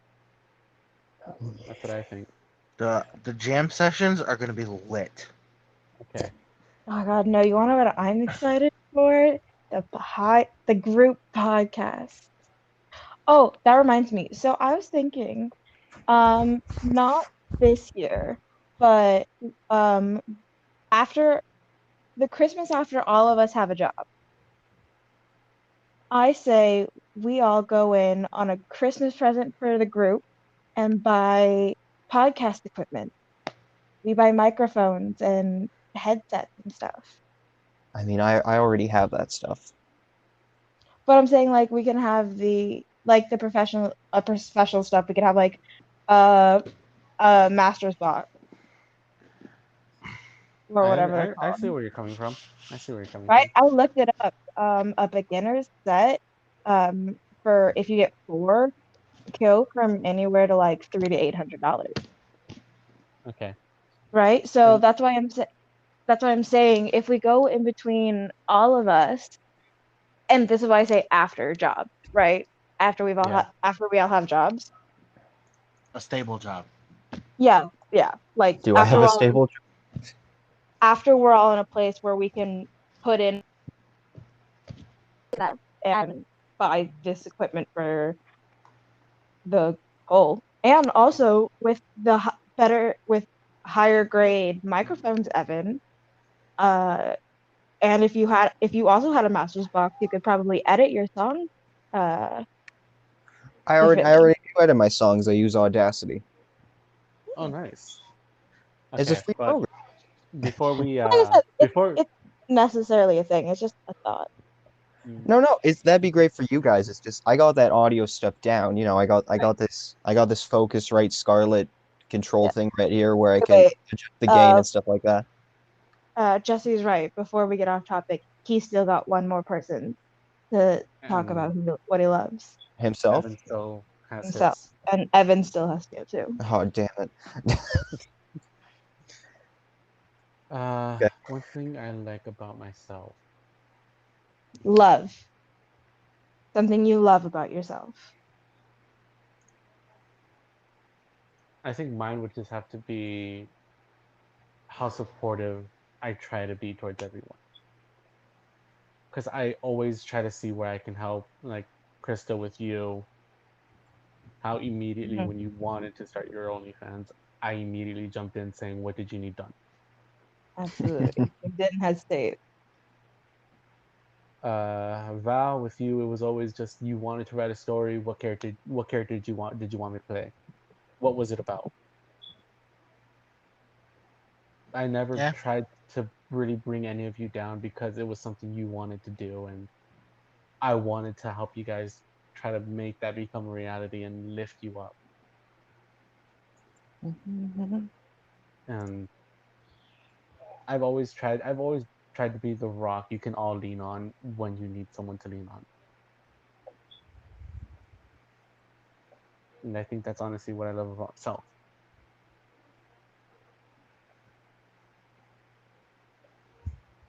That's what I think. the jam sessions are gonna be lit. Okay. Oh God, no, you wanna know what I'm excited for? The group podcast. Oh, that reminds me. So I was thinking, not this year, but um after the Christmas after all of us have a job, I say we all go in on a Christmas present for the group and buy podcast equipment. We buy microphones and headsets and stuff. I mean, I already have that stuff. But I'm saying like we can have the professional stuff. We could have like a master's box or whatever they're I called. see where you're coming from. I see where you're coming Right? from. I looked it up. A beginner's set for if you get 4, go from anywhere to like $300 to $800, Okay. right? So And- that's why I'm saying if we go in between all of us, and this is why I say after job, right? Yeah. After we all have jobs. A stable job. Yeah, yeah. Like Do I have a stable? after we're all in a place where we can put in that and buy this equipment for the goal. And also with with higher grade microphones, Evan. Uh, and if you also had a master's box, you could probably edit your song. Uh, I if already it I already do edit my songs. I use Audacity. Oh, nice. It's a Okay, free but program. before we like I said, before it's necessarily a thing. It's just a thought. mm, No, that'd be great for you guys. It's just I got that audio stuff down. You know, I got this Focusrite Scarlett control Yeah. thing right here where I can Wait, adjust the gain and stuff like that. Jesse's right. Before we get off topic, he's still got one more person to talk about and what he loves Himself? Evan still has himself, his. and Evan still has to too. Oh, damn it. Okay. One thing I like about myself. Love, something you love about yourself. I think mine would just have to be how supportive I try to be towards everyone. Because I always try to see where I can help, like Krista with you. How immediately Mhm. when you wanted to start your OnlyFans, I immediately jumped in saying, "What did you need done?" Absolutely, you didn't hesitate. Val, with you, it was always just you wanted to write a story. What character did you want me to play? What was it about? I never Yeah. tried to really bring any of you down because it was something you wanted to do, and I wanted to help you guys try to make that become a reality and lift you up. And I've always tried to be the rock you can all lean on when you need someone to lean on. And I think that's honestly what I love about myself.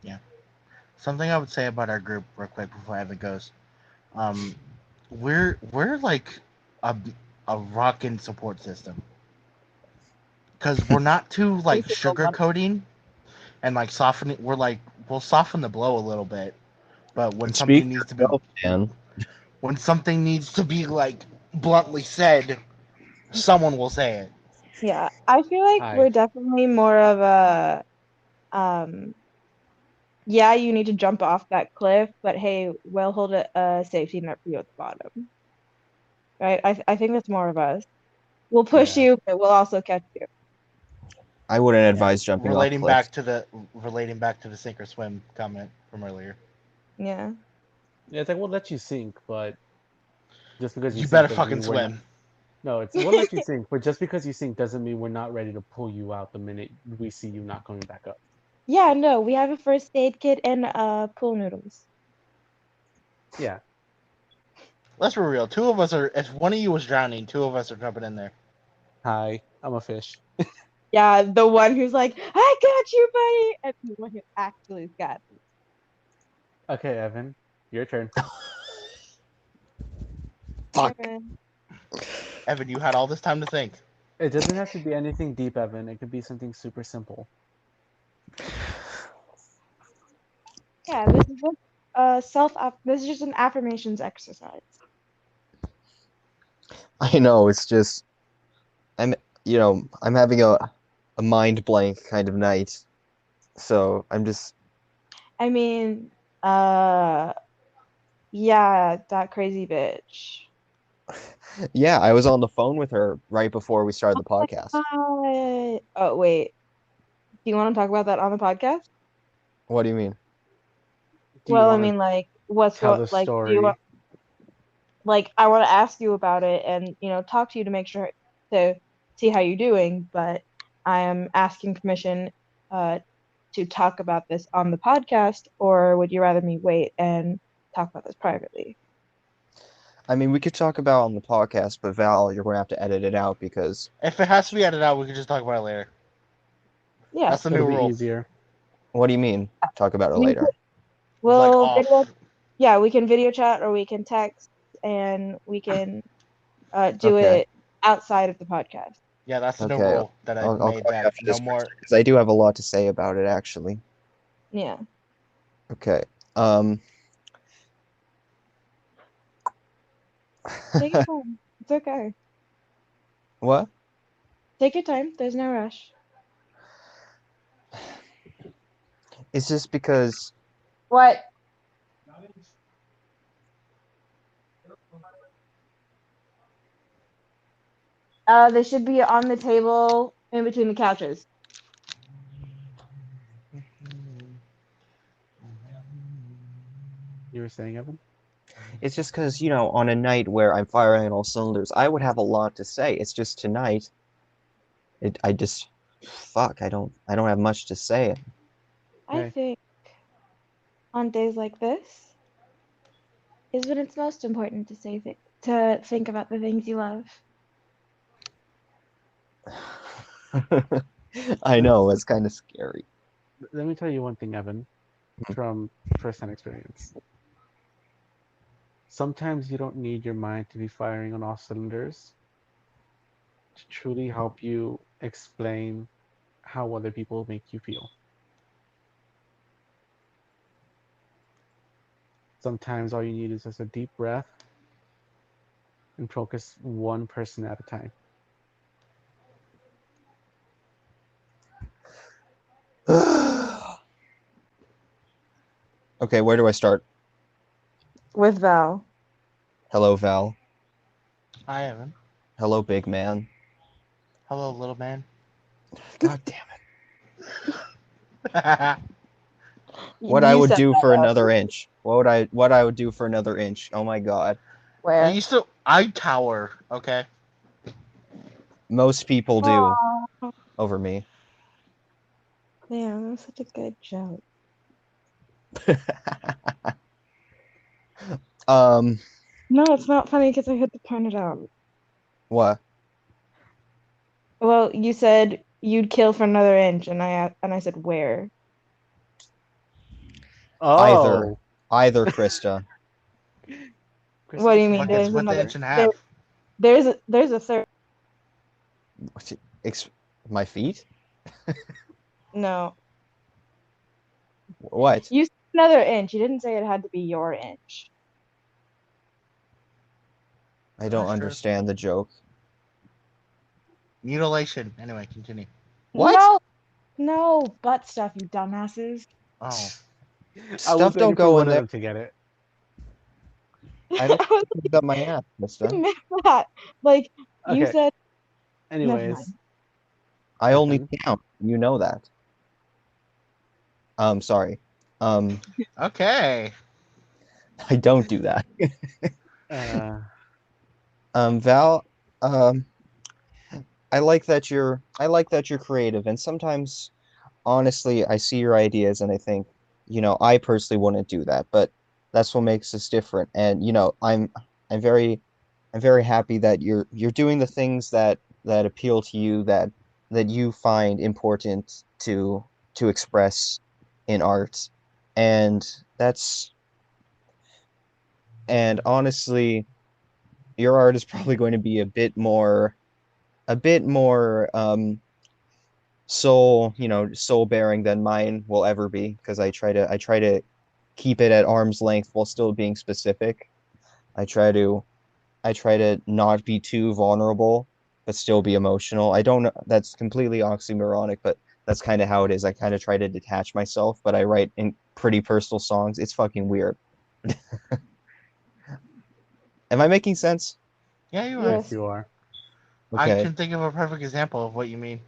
Yeah. Something I would say about our group real quick before Evan goes. Um, we're like a a rockin' support system because we're not too like Basic love. sugarcoating and like softening. We're like we'll soften the blow a little bit, but Speak for yourself, Dan. when something needs to be like bluntly said, someone will say it. Yeah, I feel like I we're definitely more of a yeah, you need to jump off that cliff, but hey, we'll hold a safety net for you at the bottom. Right? I think that's more of us. We'll push yeah. you, but we'll also catch you. I wouldn't Yeah. advise jumping off cliffs. Relating back to the sink or swim comment from earlier. Yeah. Yeah, it's like we'll let you sink, but just because you You sink better doesn't fucking mean we're not. swim. No, it's we'll let you sink, but just because you sink doesn't mean we're not ready to pull you out the minute we see you not coming back up. Yeah, no, we have a first aid kit and pool noodles. Yeah. Let's be real. Two of us are. If one of you was drowning, two of us are jumping in there. Hi, I'm a fish. Yeah, the one who's like, I got you, buddy, and the one who actually's got me. Okay, Evan, your turn. Fuck. Evan. Evan, you had all this time to think. It doesn't have to be anything deep, Evan. It could be something super simple. Yeah, this is just this is just an affirmations exercise. I know, it's just I'm I'm having a mind blank kind of night. So I'm just I mean, uh, yeah, that crazy bitch. yeah, I was on the phone with her right before we started the podcast. Oh, wait. Do you want to talk about that on the podcast? What do you mean? Do you Well, I want to mean, like, tell the do you want, story? like, I want to ask you about it and, talk to you to make sure to see how you're doing, but I am asking permission, uh, to talk about this on the podcast, or would you rather me wait and talk about this privately? I mean, we could talk about it on the podcast, but Val, you're going to have to edit it out because If it has to be edited out, we can just talk about it later. Yeah. That's the It'll new be rule. easier. what do you mean? Talk about it We later. Like We'll off. yeah, we can video chat or we can text and we can do Okay. it outside of the podcast. Yeah, that's the new Okay, rule that I I'll made. call you That after no this more. because I do have a lot to say about it, actually. Yeah. Okay. Take your time. It's okay. What? Take your time. There's no rush. It's just because What? They should be on the table in between the couches. You were saying, Evan? it's just because, on a night where I'm firing on all cylinders, I would have a lot to say. It's just tonight, fuck, I don't have much to say. I Okay. think on days like this is when it's most important to to think about the things you love. I know, it's kind of scary. Let me tell you one thing, Evan, Mhm. from first-hand experience. Sometimes you don't need your mind to be firing on all cylinders to truly help you explain how other people make you feel. Sometimes all you need is just a deep breath and focus one person at a time. Okay, where do I start? With Val. Hello, Val. Hi, Evan. Hello, big man. Hello, little man. God damn it. What I You would said do that, for Val. another inch. What I would do for another inch. Oh my god. Where? I tower, okay? Most people do Aw, over me. damn, that was such a good joke. um, No, it's not funny because I had to point it out. what? Well, you said you'd kill for another inch, and I said where? Either. Oh, Either, Krista. What do you Christopher's mean? What saying the, There's what the another. inch and a half? There's a third. Ex- My feet? No, What? you said another inch. You didn't say it had to be your inch. I don't Sure. understand the joke. Mutilation. Anyway, continue. What? No, no butt stuff, you dumbasses. Oh. I was Stuff don't waiting for go one in of there. them to get it. I don't I was put it up my ass, mister. like, that. Like you Okay. said. Never Anyways, mind. I only Evan, count. You know that. Sorry. Okay. I don't do that. uh, Val, I like that you're creative, and sometimes, honestly, I see your ideas and I think, I personally wouldn't do that, but that's what makes us different. And I'm very, I'm very happy that you're doing the things that appeal to you, that you find important to express in art, and that's and honestly, your art is probably going to be a bit more soul bearing than mine will ever be because I try to keep it at arm's length while still being specific. I try to I try to not be too vulnerable but still be emotional. I don't know, that's completely oxymoronic, but that's kind of how it is. I kind of try to detach myself, but I write in pretty personal songs. It's fucking weird. Am I making sense? Yeah, you are. yes, Yes. you are. I Okay. can think of a perfect example of what you mean.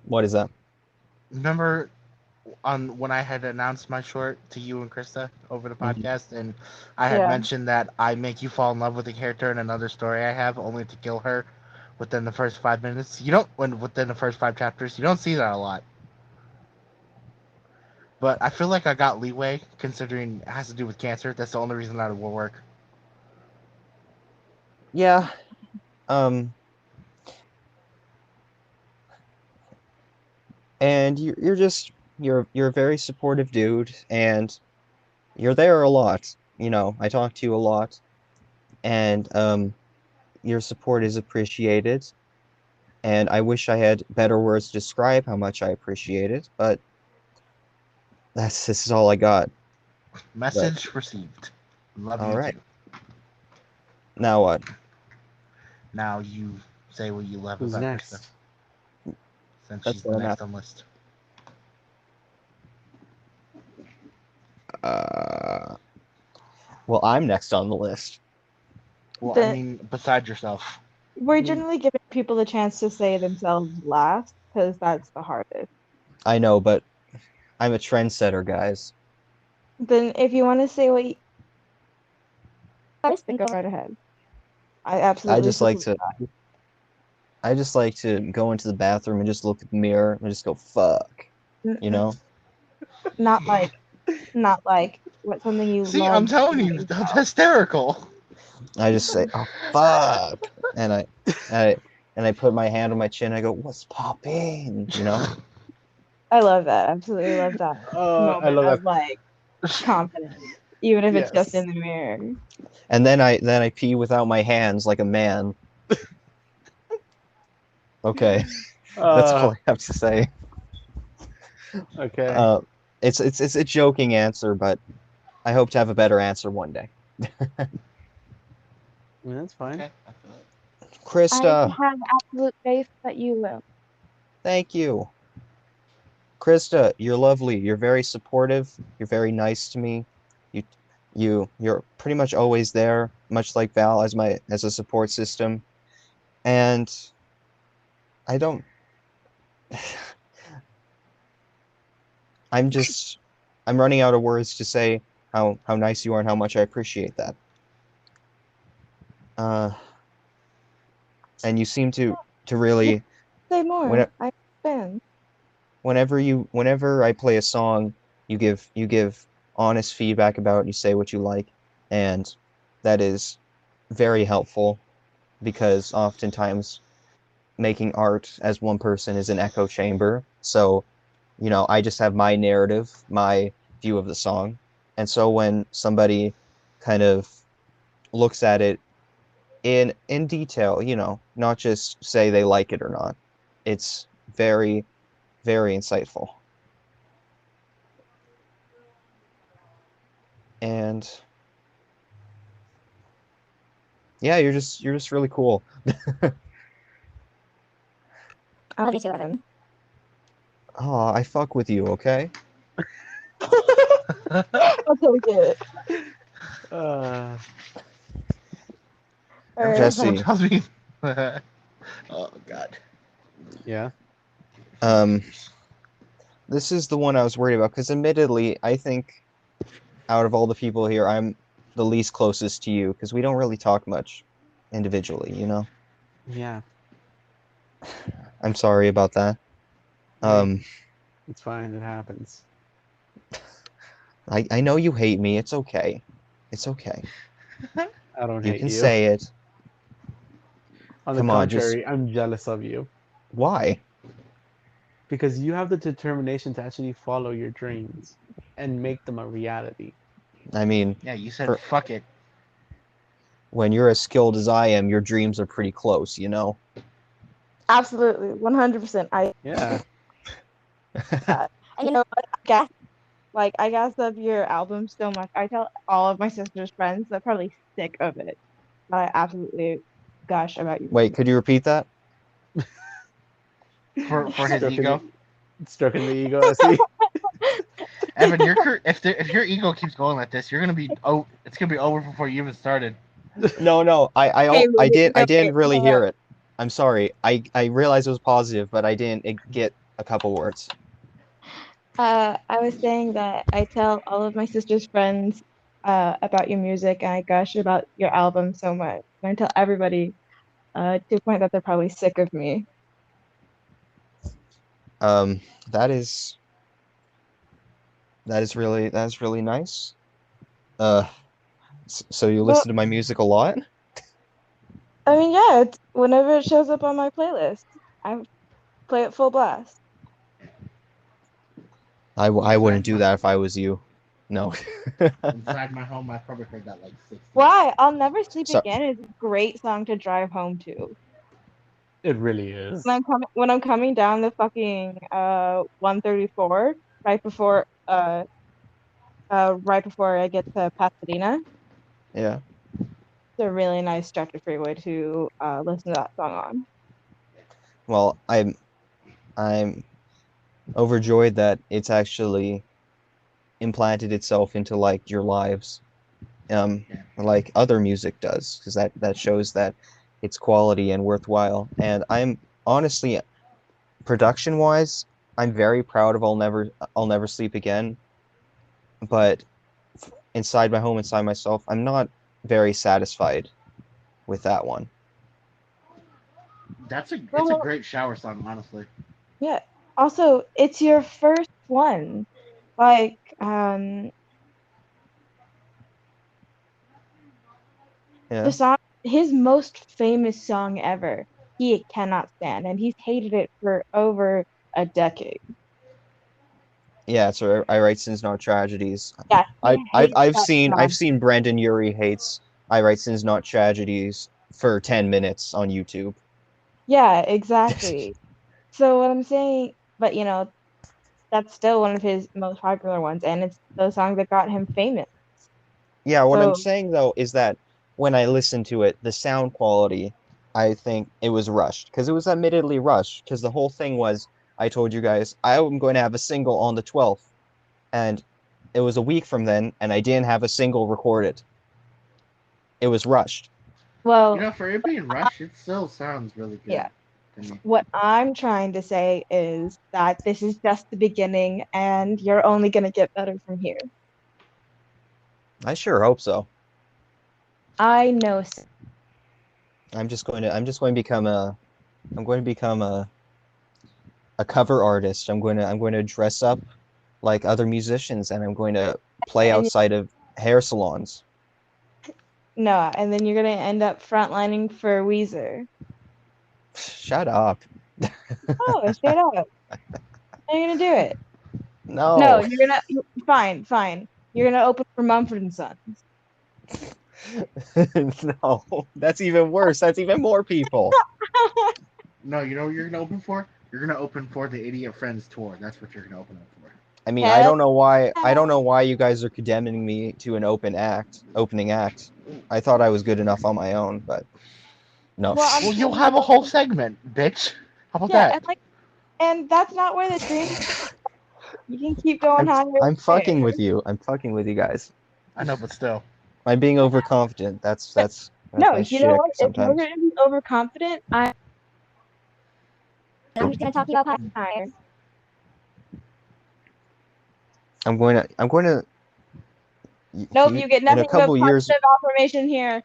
What is that? Remember on when I had announced my short to you and Krista over the Mhm. podcast, and I had Yeah. mentioned that I make you fall in love with a character in another story I have, only to kill her within the first 5 minutes. You don't within the first 5 chapters. You don't see that a lot. But I feel like I got leeway considering it has to do with cancer. That's the only reason that it will work. Yeah. Um. And you're just you're a very supportive dude, and you're there a lot. You know, I talk to you a lot, and your support is appreciated. And I wish I had better words to describe how much I appreciate it, but this is all I got. But Message received. Love all you right, too. now what? Now you say what you love Who's about Krista, next? since That's she's what the I'm next at. on list. Uh, well, I'm next on the list. Well, I The, mean, besides yourself. we're Mm. generally giving people the chance to say themselves last because that's the hardest. I know, but I'm a trendsetter, guys. Then if you want to say what you first, then go right ahead. I I absolutely just like support to that. I just like to go into the bathroom and just look at the mirror and just go fuck, you Mm-mm. know? Not like, not like what's something you See, I'm love telling about you, that's yourself. hysterical. I just say, "Oh fuck," and I and I put my hand on my chin. I go, "What's popping?" You know? I love that. Absolutely love that I moment love that. of like confidence, even if it's just Yes. in the mirror. And then I pee without my hands like a man. Okay, that's all Uh, I have to say. okay. Uh, it's a joking answer, but I hope to have a better answer one day. I mean, that's fine. Okay, I feel it. I Krista, have absolute faith that you will. thank you. Krista, you're lovely. You're very supportive. You're very nice to me. You you're pretty much always there, much like Val as a support system. And I don't I'm just I'm running out of words to say how nice you are and how much I appreciate that. Uh and you seem to Yeah, really say more. when I understand. whenever I play a song, you give honest feedback about it, you say what you like, and that is very helpful because oftentimes making art as one person is an echo chamber. So, you know, I just have my narrative, my view of the song. And so when somebody kind of looks at it in detail, you know, not just say they like it or not, it's very, very insightful. And yeah, you're just really cool. I love you too, Evan. Oh, I fuck with you, okay? I'll totally get it. Uh, Every Or time someone Jesse, tells me, oh god. yeah. um, this is the one I was worried about because admittedly, I think out of all the people here, I'm the least closest to you because we don't really talk much individually, you know? Yeah. I'm sorry about that. Hey, Um, it's fine. It happens. I know you hate me. It's okay. It's okay. I don't You hate can you. say it. On the Come on, just contrary, I'm jealous of you why? because you have the determination to actually follow your dreams and make them a reality. I mean, Yeah, you said for fuck it. when you're as skilled as I am, your dreams are pretty close, you know? absolutely, 100%. I Yeah. that. And you know what? I gassed up your album so much. I tell all of my sister's friends they're probably sick of it. But I absolutely gush about your Wait, music. could you repeat that? For his Stroking ego. stroking the ego. I see. Evan, if your ego keeps going like this, you're gonna be it's gonna be over before you even started. No, no, Okay, wait, I no, didn't wait, really hold hear up. it. I'm sorry. I realized it was positive, but I didn't get a couple words. I was saying that I tell all of my sister's friends about your music and I gush about your album so much. And I tell everybody to the point that they're probably sick of me. Um, that is that is really nice. Uh, so you Well, listen to my music a lot? I mean, yeah, it's whenever it shows up on my playlist, I play it full blast. I wouldn't do that if I was you. No. Inside my home, I probably heard that like 6 times. Why? I'll Never Sleep So- Again is a great song to drive home to. It really is. When I'm coming down the fucking 134 right before I get to Pasadena, Yeah. it's a really nice stretch of freeway to listen to that song on. Well, I'm overjoyed that it's actually implanted itself into like your lives, like other music does, because that shows that it's quality and worthwhile. And I'm honestly, production wise, I'm very proud of I'll Never Sleep Again. But inside my home, inside myself, I'm not very satisfied with that one. It's a Well, great shower song, honestly. yeah. Also, it's your first one. Like, Yeah. the song, his most famous song ever, he cannot stand, and he's hated it for over a decade. Yeah, so I Write Sins Not Tragedies. Yeah, he hates I've that I've song. seen Brandon Urie hates I Write Sins Not Tragedies for 10 minutes on YouTube. Yeah, exactly. So what I'm saying, but that's still one of his most popular ones, and it's the song that got him famous. Yeah, what I'm So saying though is that when I listen to it, the sound quality, I think it was rushed because it was admittedly rushed because the whole thing was I told you guys I'm going to have a single on the 12th, and it was a week from then, and I didn't have a single recorded. It was rushed. well, For it being rushed, it still sounds really good yeah. to me. What I'm trying to say is that this is just the beginning, and you're only gonna get better from here. I sure hope so. I know. I'm going to become a cover artist. I'm going to dress up like other musicians, and I'm going to play And outside of hair salons. no, and then you're gonna end up frontlining for Weezer. Shut up. Oh, straight up. How are you gonna do it? No, No. fine. You're gonna open for Mumford and Sons. No, that's even worse. That's even more people. No, you know what you're gonna open for? You're gonna open for the Idiot Friends tour. That's what you're gonna open up for. I mean, Hell I don't know why you guys are condemning me to an opening act. I thought I was good enough on my own, but no. Well, I'm Well, you'll saying have a that- whole segment, bitch. How about Yeah, that? and that's not where the dream. You can keep going on your I'm way. fucking with you. I'm fucking with you guys. I know, but still. I'm being overconfident. That's No, my you know shtick what? If you're sometimes. gonna be overconfident, I'm just gonna talk to you about time. I'm going to Nope, you get in a nothing but couple years positive affirmation here.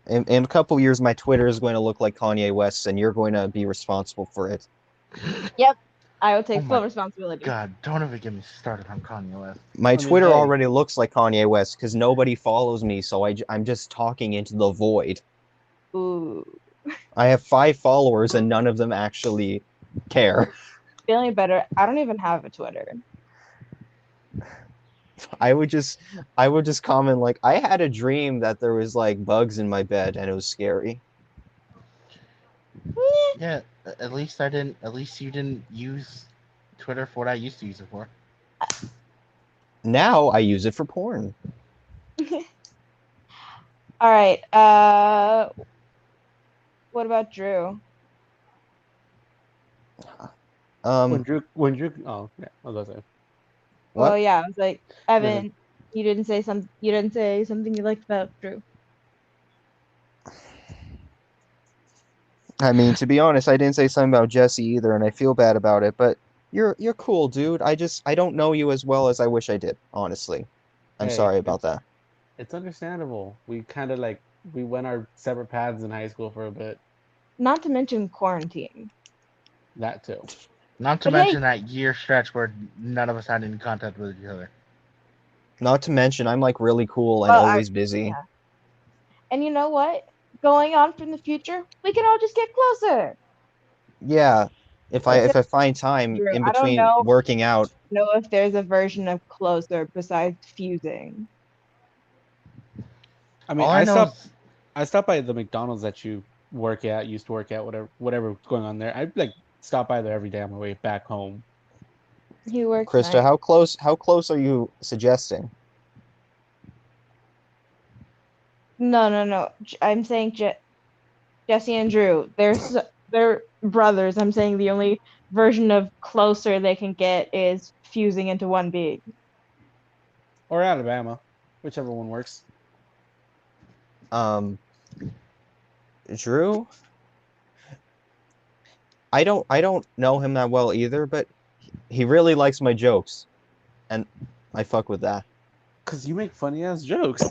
in a couple years my Twitter is going to look like Kanye West's, and you're going to be responsible for it. I will take Oh full my responsibility. God, don't ever get me started on Kanye West. My mean, Twitter hey. already looks like Kanye West because nobody follows me, so I'm just talking into the void. Ooh, I have 5 followers and none of them actually care. feeling better. I don't even have a Twitter. I would just comment like I had a dream that there was like bugs in my bed and it was scary. Yeah, at least I didn't. At least you didn't use Twitter for what I used to use it for. Now I use it for porn. All right. What about Drew? When Drew, oh yeah, I was gonna say. What? Well, yeah, I was like, Evan, Really? you didn't say something you liked about Drew. I mean, to be honest, I didn't say something about Jesse either, and I feel bad about it. But you're cool, dude. I don't know you as well as I wish I did. Honestly, I'm Hey, sorry about that. It's understandable. We kind of we went our separate paths in high school for a bit. Not to mention quarantine. That too. Not to But hey- mention that year stretch where none of us had any contact with each other. Not to mention, I'm like really cool and Well, always busy. yeah. And you know what? going on from the future, we can all just get closer. Yeah, if I find time Drew, in I don't between working out, know if there's a version of closer besides fusing. I mean, All I know is I stopped by the McDonald's that you used to work at, whatever's going on there. I like stop by there every day on my way back home. He works Krista, night. how close are you suggesting? No. I'm saying Jesse and Drew. They're brothers. I'm saying the only version of closer they can get is fusing into one being. Or Alabama, whichever one works. Drew, I don't know him that well either, but he really likes my jokes, and I fuck with that. Cause you make funny ass jokes.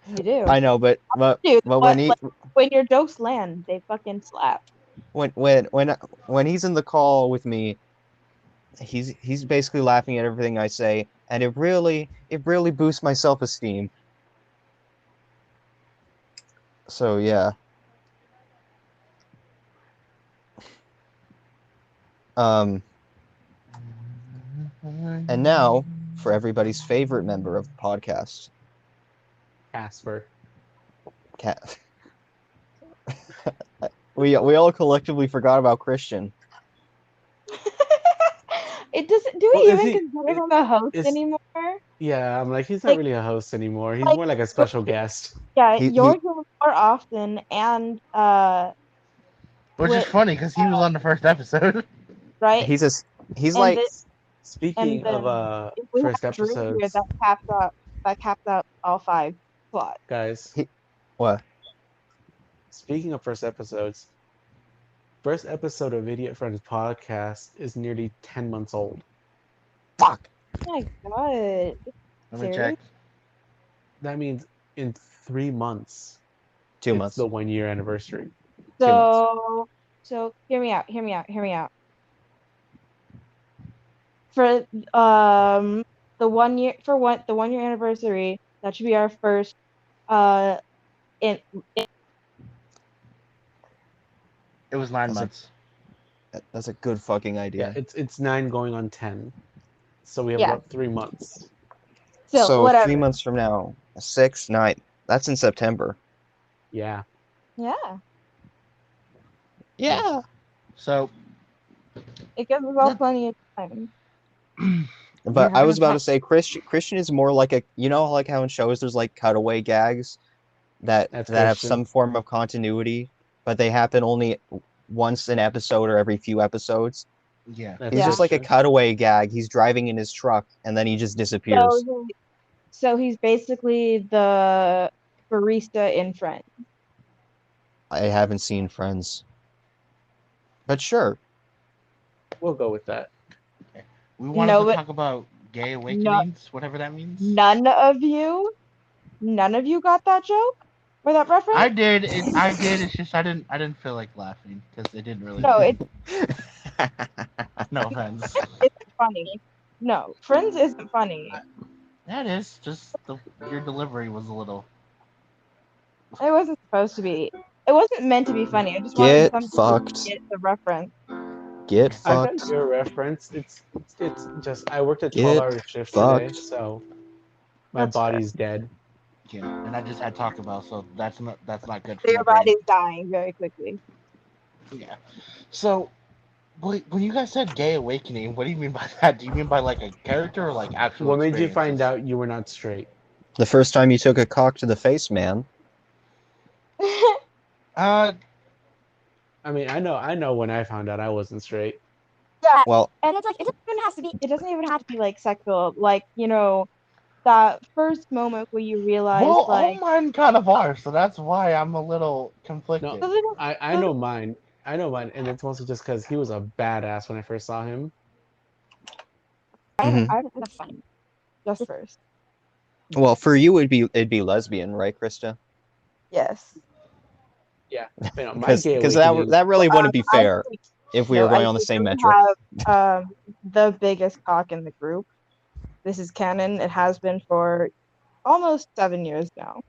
You do. I know, but Dude, when when your jokes land, they fucking slap. when he's in the call with me, he's basically laughing at everything I say, and it really boosts my self-esteem. So yeah. And now for everybody's favorite member of the podcast, Casper. Cat. we all collectively forgot about Christian. It doesn't. Do Well, we is even he- consider him a host is- anymore? Yeah, I'm like, he's not Like- really a host anymore. He's like- more like a special guest. Yeah, He- you're here more often, and which is with- funny because he was on the first episode. right. He's And like Speaking then of if we first have Drew here, episodes, that caps out all 5 slots. guys. what? Speaking of first episodes, first episode of Idiot Friends podcast is nearly 10 months old. Fuck. Oh my god. Let me Serious? check. That means in 3 months, 2 it's months. the 1 year anniversary. So hear me out. For the 1 year the 1 year anniversary, that should be our first in It was 9 That's a- months. That's a good fucking Yeah, idea. it's 9 going on 10. So we have Yeah. about 3 months. so whatever. 3 months from now, 6, 9. That's in September. Yeah. Yeah. Yeah. So It gives us all plenty of time. But We're I was having a about to say Christian is more like a, you know, like how in shows there's like cutaway gags that That's have Christian. some form of continuity, but they happen only once an episode or every few episodes. yeah, That's He's just like a Christian. cutaway gag. He's driving in his truck and then he just disappears. So he's basically the barista in Friends. I haven't seen Friends. But sure. We'll go with that. we wanted No, to but- talk about gay awakenings, whatever that means. None of you got that joke or that reference? I did. I did. It's just I didn't feel like laughing because it didn't really. No, it's No offense. funny. No, Friends isn't funny. That is just your delivery was a little. It wasn't supposed to be. It wasn't meant to be funny. I just Get wanted something fucked. to get the reference. Get I got fucked. your reference. It's just I worked a Get 12-hour shift today, fucked. so my That's fair. body's dead. Yeah, and I just had Taco Bell, so that's not good. For So your my brain. body's dying very quickly. Yeah. So, when you guys said gay awakening, what do you mean by that? Do you mean by like a character or like actual? What made you find experiences? out you were not straight? The first time you took a cock to the face, man. I mean, I know when I found out I wasn't straight. Yeah, Well, and it's like it doesn't even have to be like sexual. Like, you know, that first moment where you realize Well, like all mine kind of are, so that's why I'm a little conflicted. No. I know mine. And it's mostly just because he was a badass when I first saw him. Mhm. I that's fine. Just first. well, for you it'd be lesbian, right, Krista? Yes. Yeah, you know, my Because gay that awakening- that really wouldn't be I fair think- if we no, were going I on the think same we metric. have the biggest cock in the group. This is canon. It has been for almost 7 years now.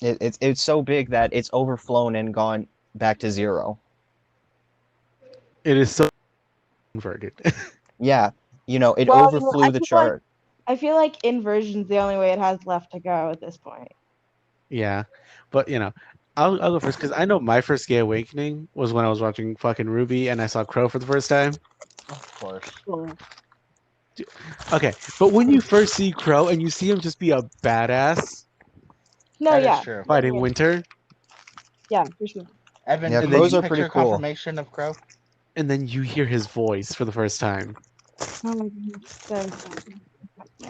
It's so big that it's overflown and gone back to zero. It is so inverted. Yeah, it Well, overflew the chart. I feel like inversion's the only way it has left to go at this point. Yeah, but I'll go first because I know my first gay awakening was when I was watching fucking Ruby and I saw Crow for the first time. Of course. Cool. Okay, but when you first see Crow and you see him just be a badass No, That is yeah. true. fighting Winter, Yeah, for sure. Evan, Yeah, can crows you are pretty picture cool. confirmation of Crow? and then you hear his voice for the first time. Oh my goodness. So exciting.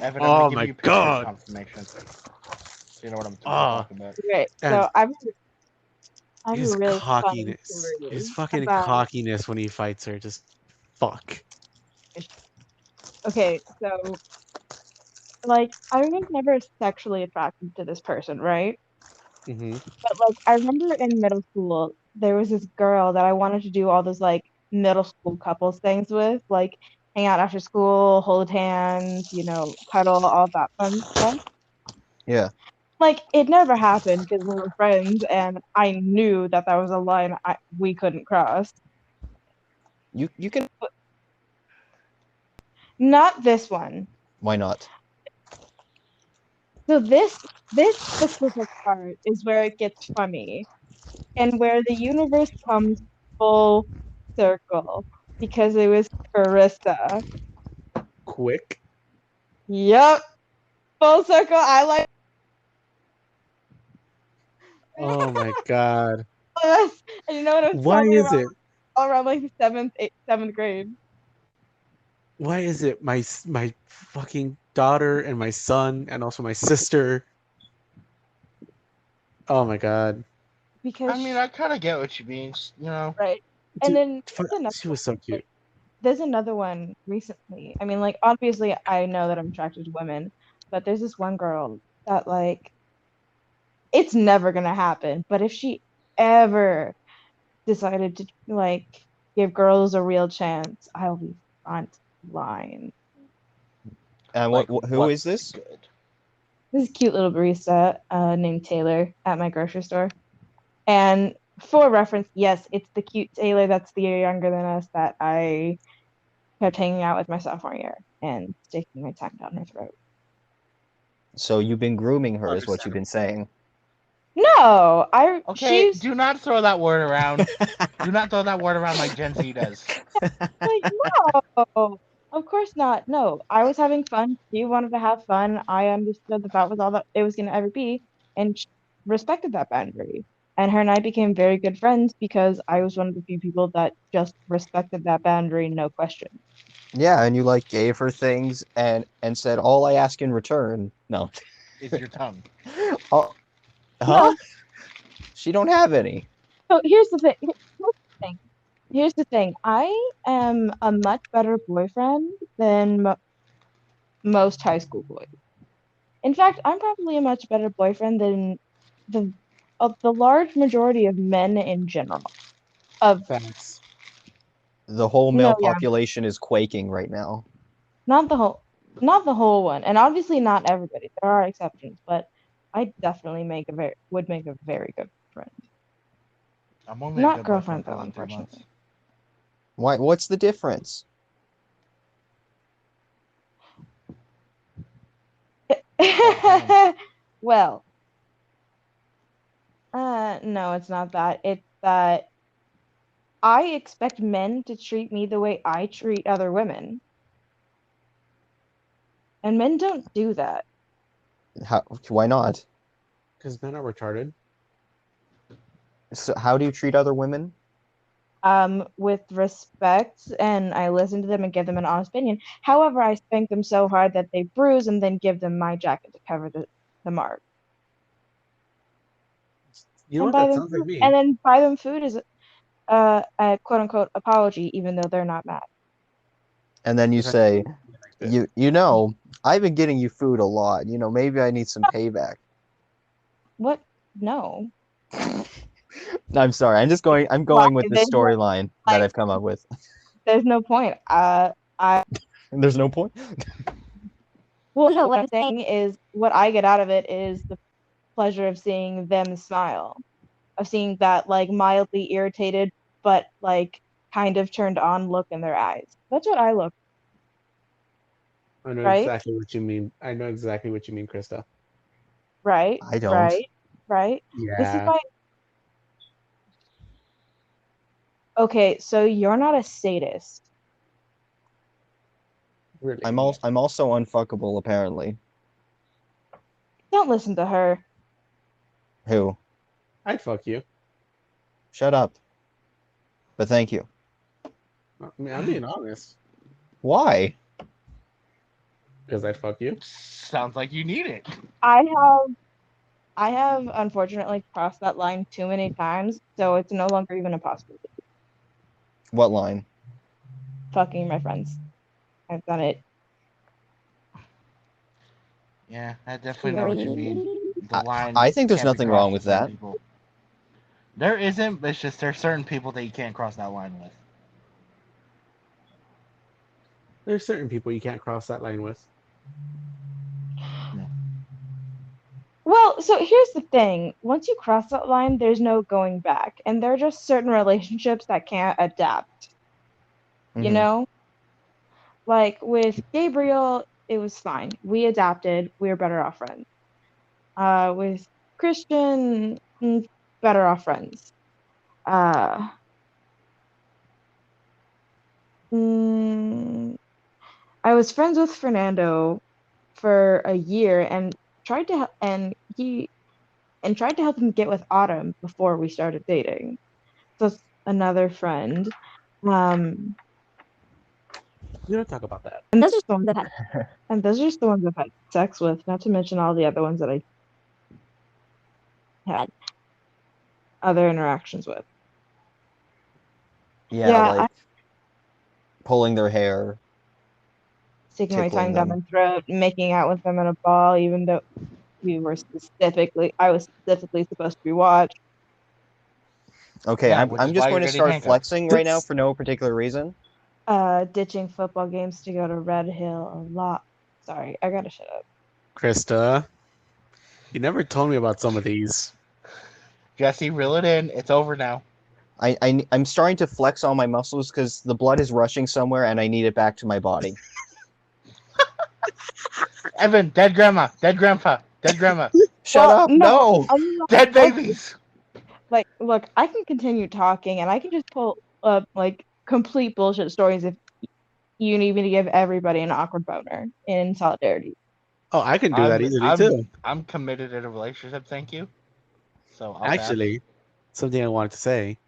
Evan, I'm Oh gonna give my you a picture God. confirmation. So you know what I'm Ah. talking about. Great. And So I have a his really fun cockiness, his story fucking about. cockiness when he fights her, just fuck. Okay, so like I was never sexually attracted to this person, right? Hmm. But like I remember in middle school there was this girl that I wanted to do all those like middle school couples things with, like hang out after school, hold hands, cuddle, all that fun stuff. Yeah, Like it never happened because we were friends, and I knew that that was a line we couldn't cross. you can. Not this one. Why not? So this specific part is where it gets funny and where the universe comes full circle because it was Carissa. Quick. Yep, full circle. I like Oh my God. this. And you know what? It was Why probably is it? around like seventh grade. Why is it my fucking daughter and my son and also my sister? Oh my God. Because I mean, I kind of get what you mean. right. And Dude, then she was so cute. there's another one recently. I mean, like obviously I know that I'm attracted to women, but there's this one girl that like it's never gonna happen. But if she ever decided to like give girls a real chance, I'll be front line. And Like, who is this? good? This is a cute little barista named Taylor at my grocery store. And for reference, yes, it's the cute Taylor that's the year younger than us that I kept hanging out with my sophomore year and sticking my tongue down her throat. So you've been grooming her, is what you've been saying. No, Okay, she's do not throw that word around. Do not throw that word around like Gen Z does. like, no, of course not. No, I was having fun. She wanted to have fun. I understood that was all that it was going to ever be, and she respected that boundary. And her and I became very good friends because I was one of the few people that just respected that boundary, no question. Yeah, and you gave her things and said, "All I ask in return." No. It's your tongue. Oh, huh? No. She don't have any. So here's the thing. Here's the thing. I am a much better boyfriend than most high school boys. In fact, I'm probably a much better boyfriend than the the large majority of men in general. Of Facts. The whole no, male yeah, population is quaking right now. not the whole one, and obviously not everybody. There are exceptions, but I definitely would make a very good friend. I'm only a Not good girlfriend boyfriend for though, like 3 months. unfortunately. Why? What's the difference? Well, no, it's not that. It's that I expect men to treat me the way I treat other women. And men don't do that. How? Why not? Because men are retarded. So how do you treat other women? With respect, and I listen to them and give them an honest opinion. However, I spank them so hard that they bruise and then give them my jacket to cover the mark. You know And what? buy That them sounds like food, me. and then buy them food as a quote unquote apology, even though they're not mad. And then you say, I've been getting you food a lot. Maybe I need some payback. What? No. I'm sorry. I'm going with the There's no, storyline that I've come up with. there's no point. There's no point. Well, no, what I'm saying is what I get out of it is pleasure of seeing them smile, of seeing that like mildly irritated but like kind of turned on look in their eyes. That's what I look, I know right? exactly what you mean. I know exactly what you mean, Krista. Right? I don't. Right? Right? This is Yeah. why. Okay, so you're not a sadist. Really. I'm also unfuckable apparently. Don't listen to her. Who? I'd fuck you. Shut up. But thank you. I mean, I'm being honest. Why? Because I'd fuck you. Sounds like you need it. I have unfortunately crossed that line too many times, so it's no longer even a possibility. What line? Fucking my friends. I've done it. Yeah, I definitely know what you mean. The line. I think there's can't be nothing crossed wrong with certain that. people. There isn't, but it's just there's certain people that you can't cross that line with. There's certain people you can't cross that line with. Well, so here's the thing. Once you cross that line, there's no going back. And there are just certain relationships that can't adapt. You Mhm. know? Like with Gabriel, it was fine. We adapted. We were better off friends. With Christian, better off friends. Uh, mm, I was friends with Fernando for a year and tried to tried to help him get with Autumn before we started dating. So it's another friend. Um, We don't talk about that. and those are just the ones I've had sex with, not to mention all the other ones that I had other interactions with. Yeah, Yeah, like pulling their hair. sticking my tickling tongue down them. their throat, making out with them in a ball, even though I was specifically supposed to be watched. Okay, Yeah, which I'm is just why going you're to getting start handcuffed. flexing right now for no particular reason. Ditching football games to go to Red Hill a lot. Sorry, I gotta shut up. Krista, you never told me about some of these. Jesse, reel it in. It's over now. I'm starting to flex all my muscles because the blood is rushing somewhere and I need it back to my body. Evan, dead grandma, dead grandpa, dead grandma, Shut up! No. I mean, dead babies. like, look, I can continue talking, and I can just pull up like complete bullshit stories if you need me to give everybody an awkward boner in solidarity. Oh, I can do that easily too. I'm committed in a relationship. Thank you. So I'll Actually, something I wanted to say.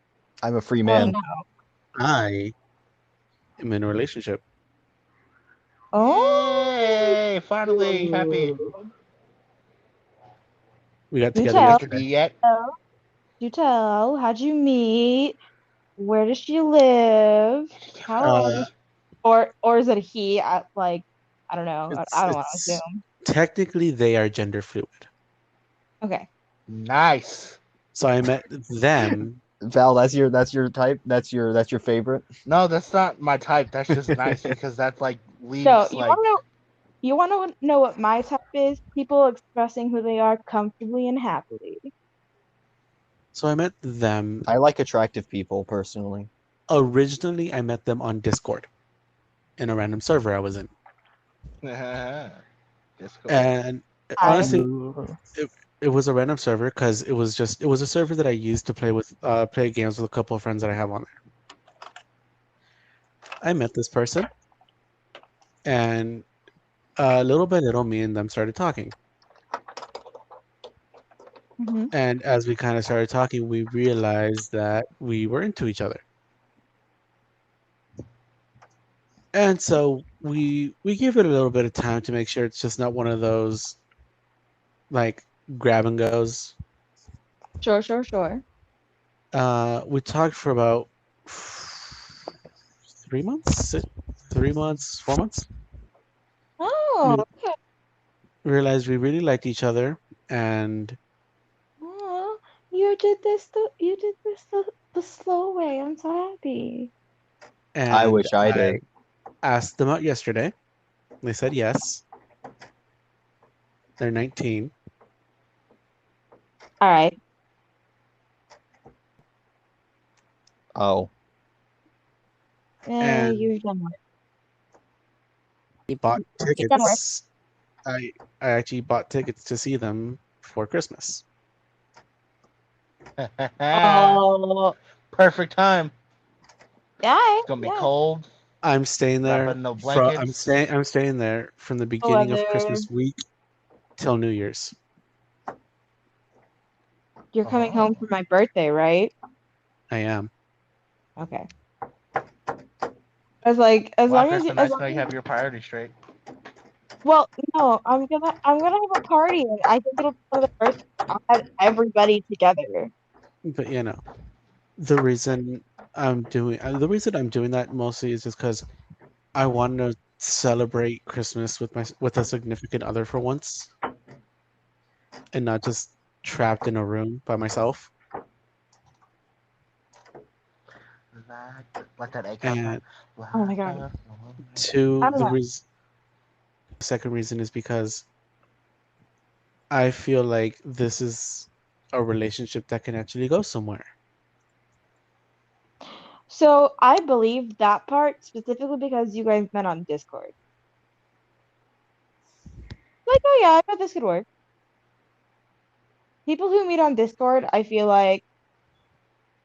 I'm a free Oh man. no! I am in a relationship. Oh, Yay! Finally happy. We got You together tell. Mr. yesterday. D yet? You tell. How'd you meet? Where does she live? How old Uh, is or is it a he? Like, I don't know. I don't want to it's assume. technically they are gender fluid. Okay. Nice. So I met them. Val, that's your type. That's your favorite. No, that's not my type. That's just nice because that's like leaves So like you want to know what my type is? People expressing who they are comfortably and happily. So I met them. I like attractive people personally. Originally, I met them on Discord in a random server I was in. Discord. And I honestly, it was a random server because it was a server that I used to play games with a couple of friends that I have on there. I met this person, and little by little, me and them started talking. Mhm. And as we kind of started talking, we realized that we were into each other. And so we give it a little bit of time to make sure it's just not one of those like grab and goes. Sure. We talked for about 3 months, 3 months, 4 months. Oh, We okay. realized we really liked each other, and Oh, you did this the slow way. I'm so happy. I wish I did. asked them out yesterday. They said yes. They're 19. All right. Oh, And You've done work. I bought You've done work. tickets. I actually bought tickets to see them for Christmas. Oh, Perfect time. yeah. It's gonna be Yeah. cold. I'm staying there. Wrapping no blankets. I'm staying there from the beginning of Whether Christmas week till New Year's. you're coming Oh. home for my birthday, right? I am. Okay. I was like, as Wow, long as Kristen, as nice long how you as have your priorities straight. well, no, I'm gonna have a party. And I think it'll be one of the first I'll have everybody together. But you know, the reason the reason I'm doing that mostly is just because I want to celebrate Christmas with a significant other for once, and not just trapped in a room by myself. Let that egg And Oh my God. two, I don't know. the second reason is because I feel like this is a relationship that can actually go somewhere. So I believe that part specifically because you guys met on Discord. Like, oh yeah, I bet this could work. People who meet on Discord, I feel like,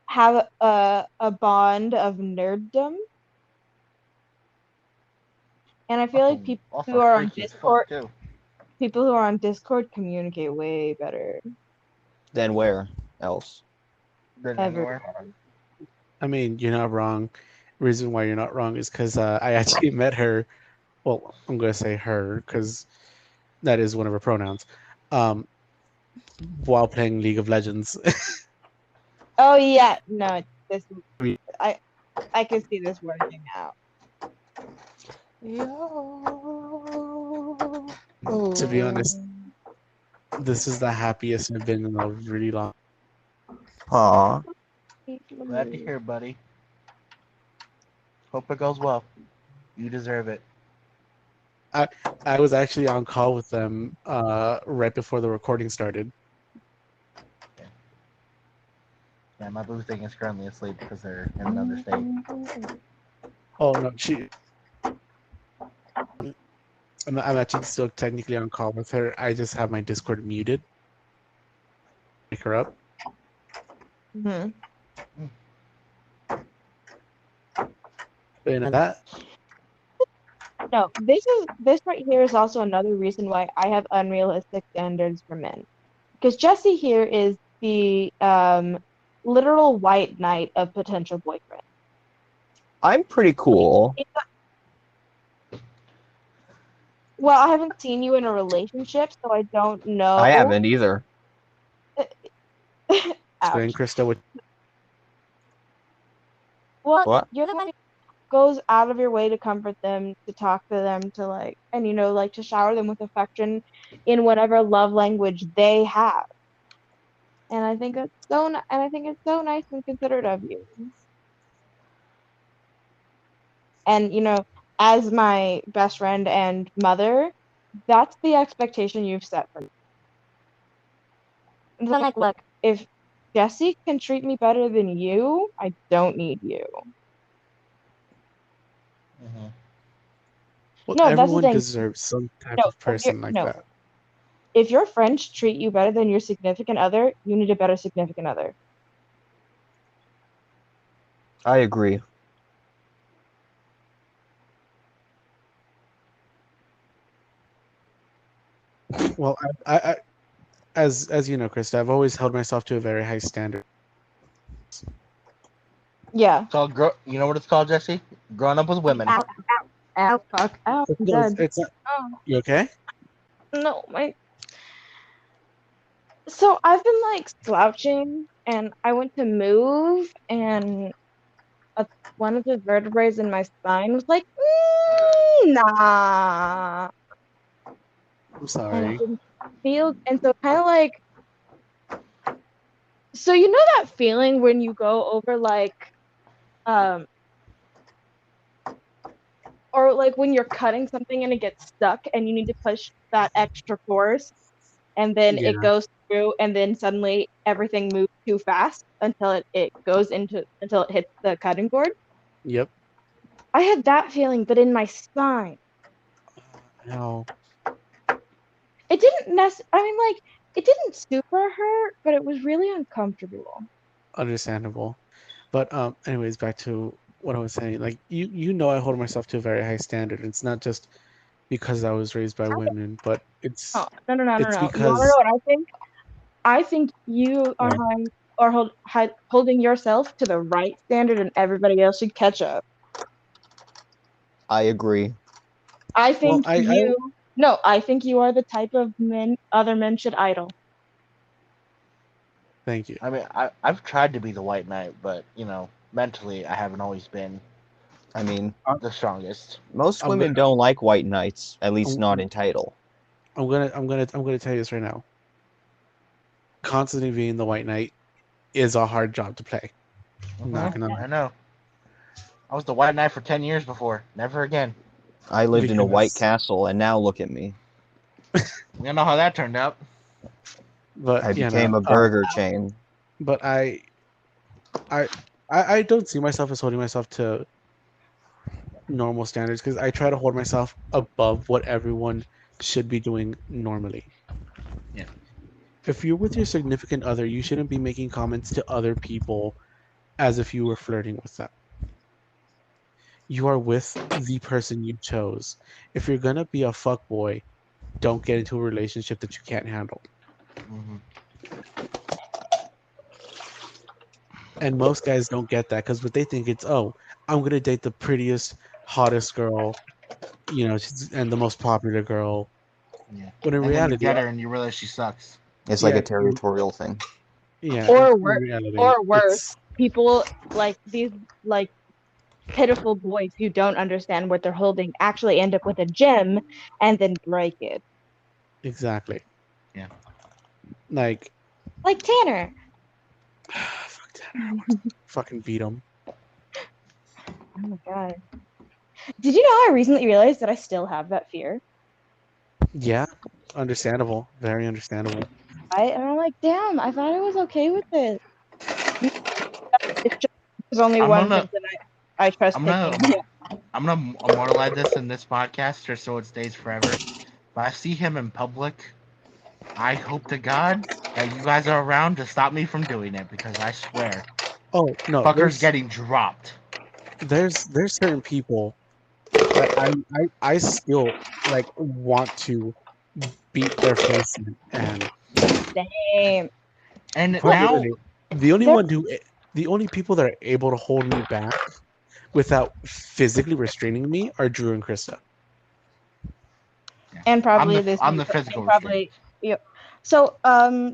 have a bond of nerddom, and I feel like Also freaky as fuck too. people who are on Discord communicate way better. then where else? Than Ever. anywhere. I mean, you're not wrong. Reason why you're not wrong is because I actually met her. Well, I'm going to say her because that is one of her pronouns. Um, while playing League of Legends. Oh yeah, no, this I I can see this working out. To be honest, this is the happiest I've been in a really long. Aw. Glad to hear, buddy. Hope it goes well. You deserve it. I was actually on call with them right before the recording started. Yeah, my boo thing is currently asleep because they're in another state. Oh no, I'm actually still technically on call with her. I just have my Discord muted. Wake her up. Mhm. And that No, this right here is also another reason why I have unrealistic standards for men. Because Jesse here is the literal white knight of potential boyfriend. I'm pretty cool. Well, I haven't seen you in a relationship, so I don't know. I haven't either. explain, Ouch. Krista, what Well, What? you're the one who goes out of your way to comfort them, to talk to them, to and like to shower them with affection in whatever love language they have. And I think it's so nice and considerate of you. And as my best friend and mother, that's the expectation you've set for me. And then, like, look, if Jesse can treat me better than you, I don't need you. Mm-hmm. well, No, that's the everyone thing. deserves some type No, of person like that. if your friends treat you better than your significant other, you need a better significant other. I agree. Well, I as you know, Krista, I've always held myself to a very high standard. Yeah. It's called you know what it's called, Jesse? Growing up with women. Ow, fuck. Ow, I'm No, dead. it's not. Oh, You okay? no, So I've been like slouching and I went to move and one of the vertebrae in my spine was like, nah. I'm And it sorry. didn't feel, and so kind of like, so that feeling when you go over um, or like when you're cutting something and it gets stuck and you need to push that extra force and then Yeah. it goes through, and then suddenly everything moves too fast until it hits the cutting board. Yep. I had that feeling, but in my spine. No. It didn't I mean, like, it didn't super hurt, but it was really uncomfortable. Understandable. But anyways, back to what I was saying. Like you know I hold myself to a very high standard. It's not just because I was raised by women, but it's Oh, no. You want to because know what I think? I think you are holding yourself to the right standard, and everybody else should catch up. I agree. I think I I think you are the type of men other men should idol. thank you. I mean, I've tried to be the white knight, but mentally, I haven't always been I mean, the strongest. most I'm women gonna- don't like white knights, at least I'm- not in title. I'm gonna tell you this right now. Constantly being the white knight is a hard job to play. Not gonna lie. I know. I was the white knight for 10 years before. Never again. I lived in a white Because- castle, and now look at me. You know how that turned out. But I became a burger chain. But I don't see myself as holding myself to normal standards because I try to hold myself above what everyone should be doing normally. Yeah. If you're with your significant other, you shouldn't be making comments to other people as if you were flirting with them. You are with the person you chose. If you're gonna be a fuckboy, don't get into a relationship that you can't handle. Mm-hmm. And most guys don't get that because what they think it's, oh, I'm gonna date the prettiest, hottest girl, and the most popular girl. Yeah. But in And then you reality, get her and you realize she sucks. It's like Yeah, a territorial thing. yeah. Or in wor- reality, or worse. it's- People like these pitiful boys who don't understand what they're holding actually end up with a gem and then break it. Exactly. Yeah. Like Tanner. Fuck Tanner. I want to fucking beat him. Oh my god. Did you know I recently realized that I still have that fear? Yeah, understandable. Very understandable. I'm like, damn, I thought I was okay with it. It's just there's only I'm one gonna- person I trust I'm taking. gonna- I'm gonna immortalize this in this podcast just so it stays forever. If I see him in public, I hope to God that you guys are around to stop me from doing it because I swear, Oh no, fucker's getting dropped. there's certain people that I still want to beat their face in, and Same. And quite now, literally, the only people that are able to hold me back without physically restraining me are Drew and Krista. And probably I'm the physical probably yeah. So,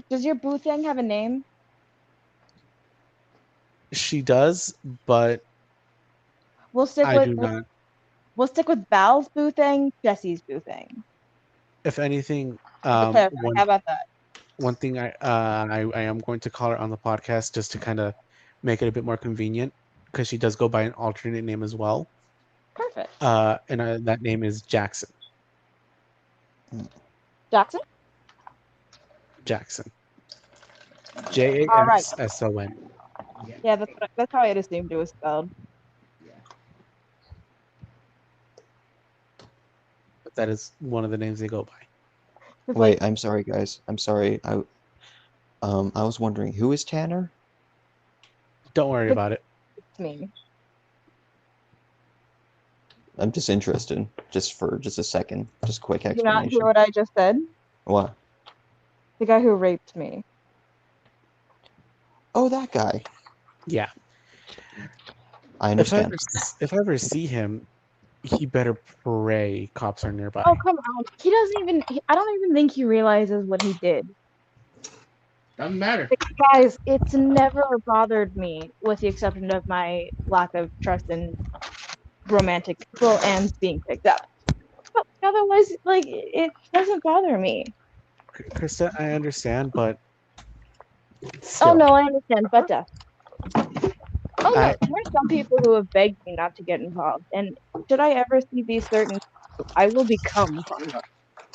does your boo thing have a name? She does, but We'll stick I with do not. we'll stick with Val's boo thing, Jesse's boo thing. If anything, To clarify, how about that? one thing I am going to call her on the podcast just to kind of make it a bit more convenient because she does go by an alternate name as well. Perfect. And that name is Jackson. Jackson? Jackson. All right. Jaxson. Yeah, that's how I had assumed it was spelled. But that is one of the names they go by. It's Wait, I'm sorry, guys. I'm sorry. I was wondering, who is Tanner? Don't worry about it. it's me. I'm just interested, just for a second, just quick Did you not explanation. hear what I just said? What? The guy who raped me. Oh, that guy. Yeah. I If I understand. ever see him, he better pray cops are nearby. Oh, come on. He doesn't even I don't even think he realizes what he did. doesn't matter. Guys, it's never bothered me, with the exception of my lack of trust in romantic people and being picked up. But otherwise, it doesn't bother me. Krista, I understand, but Oh still. no, I understand, but oh no, I- there's some people who have begged me not to get involved, and should I ever see these certain, I will become one of them.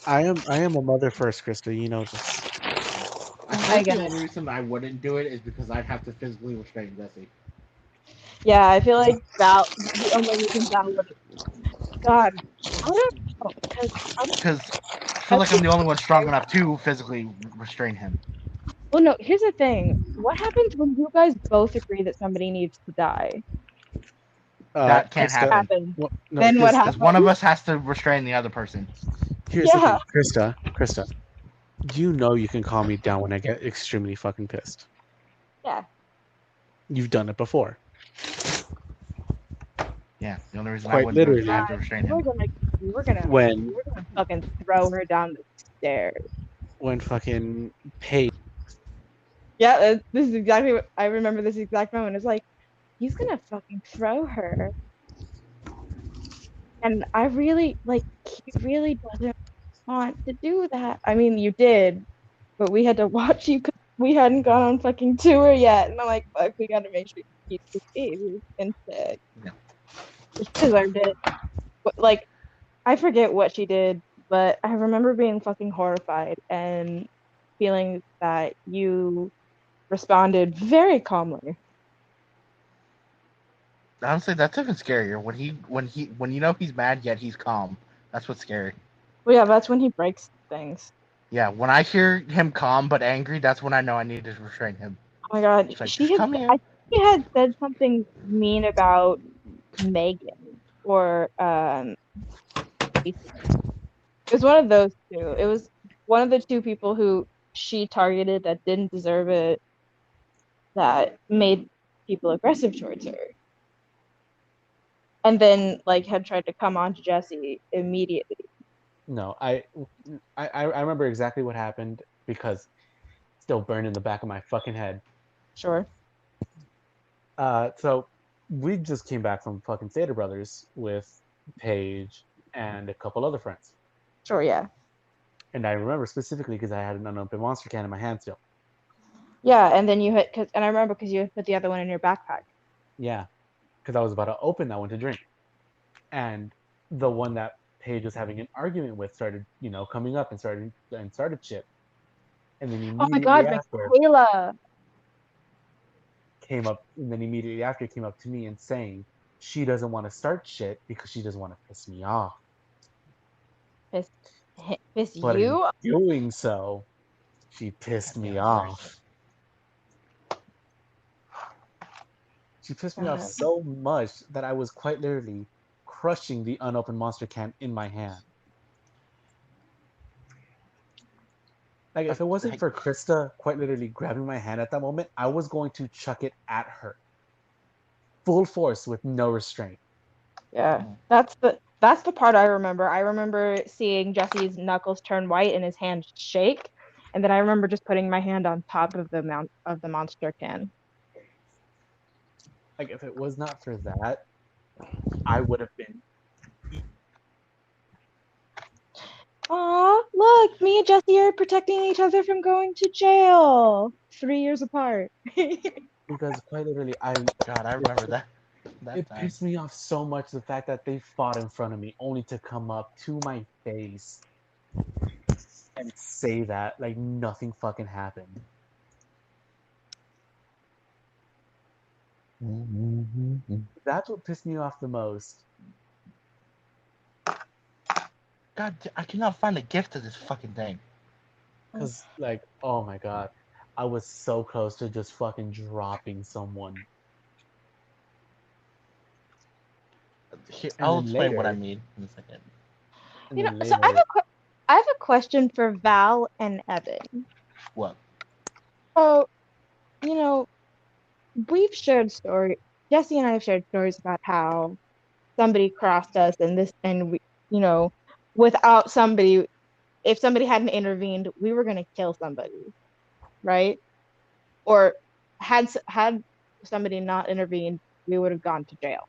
I am a mother first, Krista. You know this. I feel I like the get it. only reason I wouldn't do it is because I'd have to physically restrain Jesse. Yeah, I feel like Val. The only reason Val would. God, I don't know Because I feel like I'm the only one strong enough to physically restrain him. Well, no. Here's the thing. What happens when you guys both agree that somebody needs to die? That can't Krista. happen. Happen. Well, no, Then what Krista. Because one of happens? us has to restrain the other person. Here's the Yeah. thing, Krista. You know you can calm me down when I get extremely fucking pissed. Yeah. You've done it before. Yeah, the only reason I Quite wouldn't do it is literally. I have to restrain We're him. gonna, we're gonna, When we're gonna fucking throw her down the stairs. fucking Paige. Yeah, this is exactly what I remember. This exact moment. It's like he's gonna fucking throw her, and I really like. He really doesn't want to do that. I mean, you did, but we had to watch you because we hadn't gone on fucking tour yet. And I'm like, fuck, we gotta make sure he keeps his baby instead. Yeah. She deserved it. But, like, I forget what she did, but I remember being fucking horrified and feeling that you responded very calmly. Honestly, that's even scarier. When you know he's mad yet he's calm. That's what's scary. Well, yeah, that's when he breaks things. Yeah, when I hear him calm but angry, that's when I know I need to restrain him. Oh my god, It's like, she just had. come here. I think she had said something mean about Megan or it was one of those two. It was one of the two people who she targeted that didn't deserve it, that made people aggressive towards her. And then like had tried to come on to Jesse immediately. No, I remember exactly what happened because it's still burned in the back of my fucking head. Sure. So we just came back from fucking Stater Brothers with Paige and a couple other friends. Sure, yeah. And I remember specifically because I had an unopened monster can in my hand still. Yeah, and then you had, and I remember because you had put the other one in your backpack. Yeah, because I was about to open that one to drink. And the one that Paige was having an argument with started, coming up and started shit. And then Oh my immediately god, after Michaela! came up, and then immediately after came up to me and saying she doesn't want to start shit because she doesn't want to piss me off. Piss But in you? doing so, she pissed me off. She pissed me off so much that I was quite literally crushing the unopened monster can in my hand. Like, if it wasn't for Krista quite literally grabbing my hand at that moment, I was going to chuck it at her. Full force with no restraint. Yeah, that's the part I remember. I remember seeing Jesse's knuckles turn white and his hand shake, and then I remember just putting my hand on top of the monster can. Like, if it was not for that, I would have been. Aw, look, me and Jesse are protecting each other from going to jail. 3 years apart. Because quite literally, God, I remember that. It Time. pissed me off so much the fact that they fought in front of me only to come up to my face and say that like nothing fucking happened. That's what pissed me off the most. God, I cannot find a gift to this fucking thing. Because, like, oh my god, I was so close to just fucking dropping someone. Here, I'll explain what I mean in a second. You know, so I have a question for Val and Evan. What? So, you know, we've shared stories. Jesse and I have shared stories about how somebody crossed us, and we, without somebody, if somebody hadn't intervened, we were gonna kill somebody, right? Or had somebody not intervened, we would have gone to jail.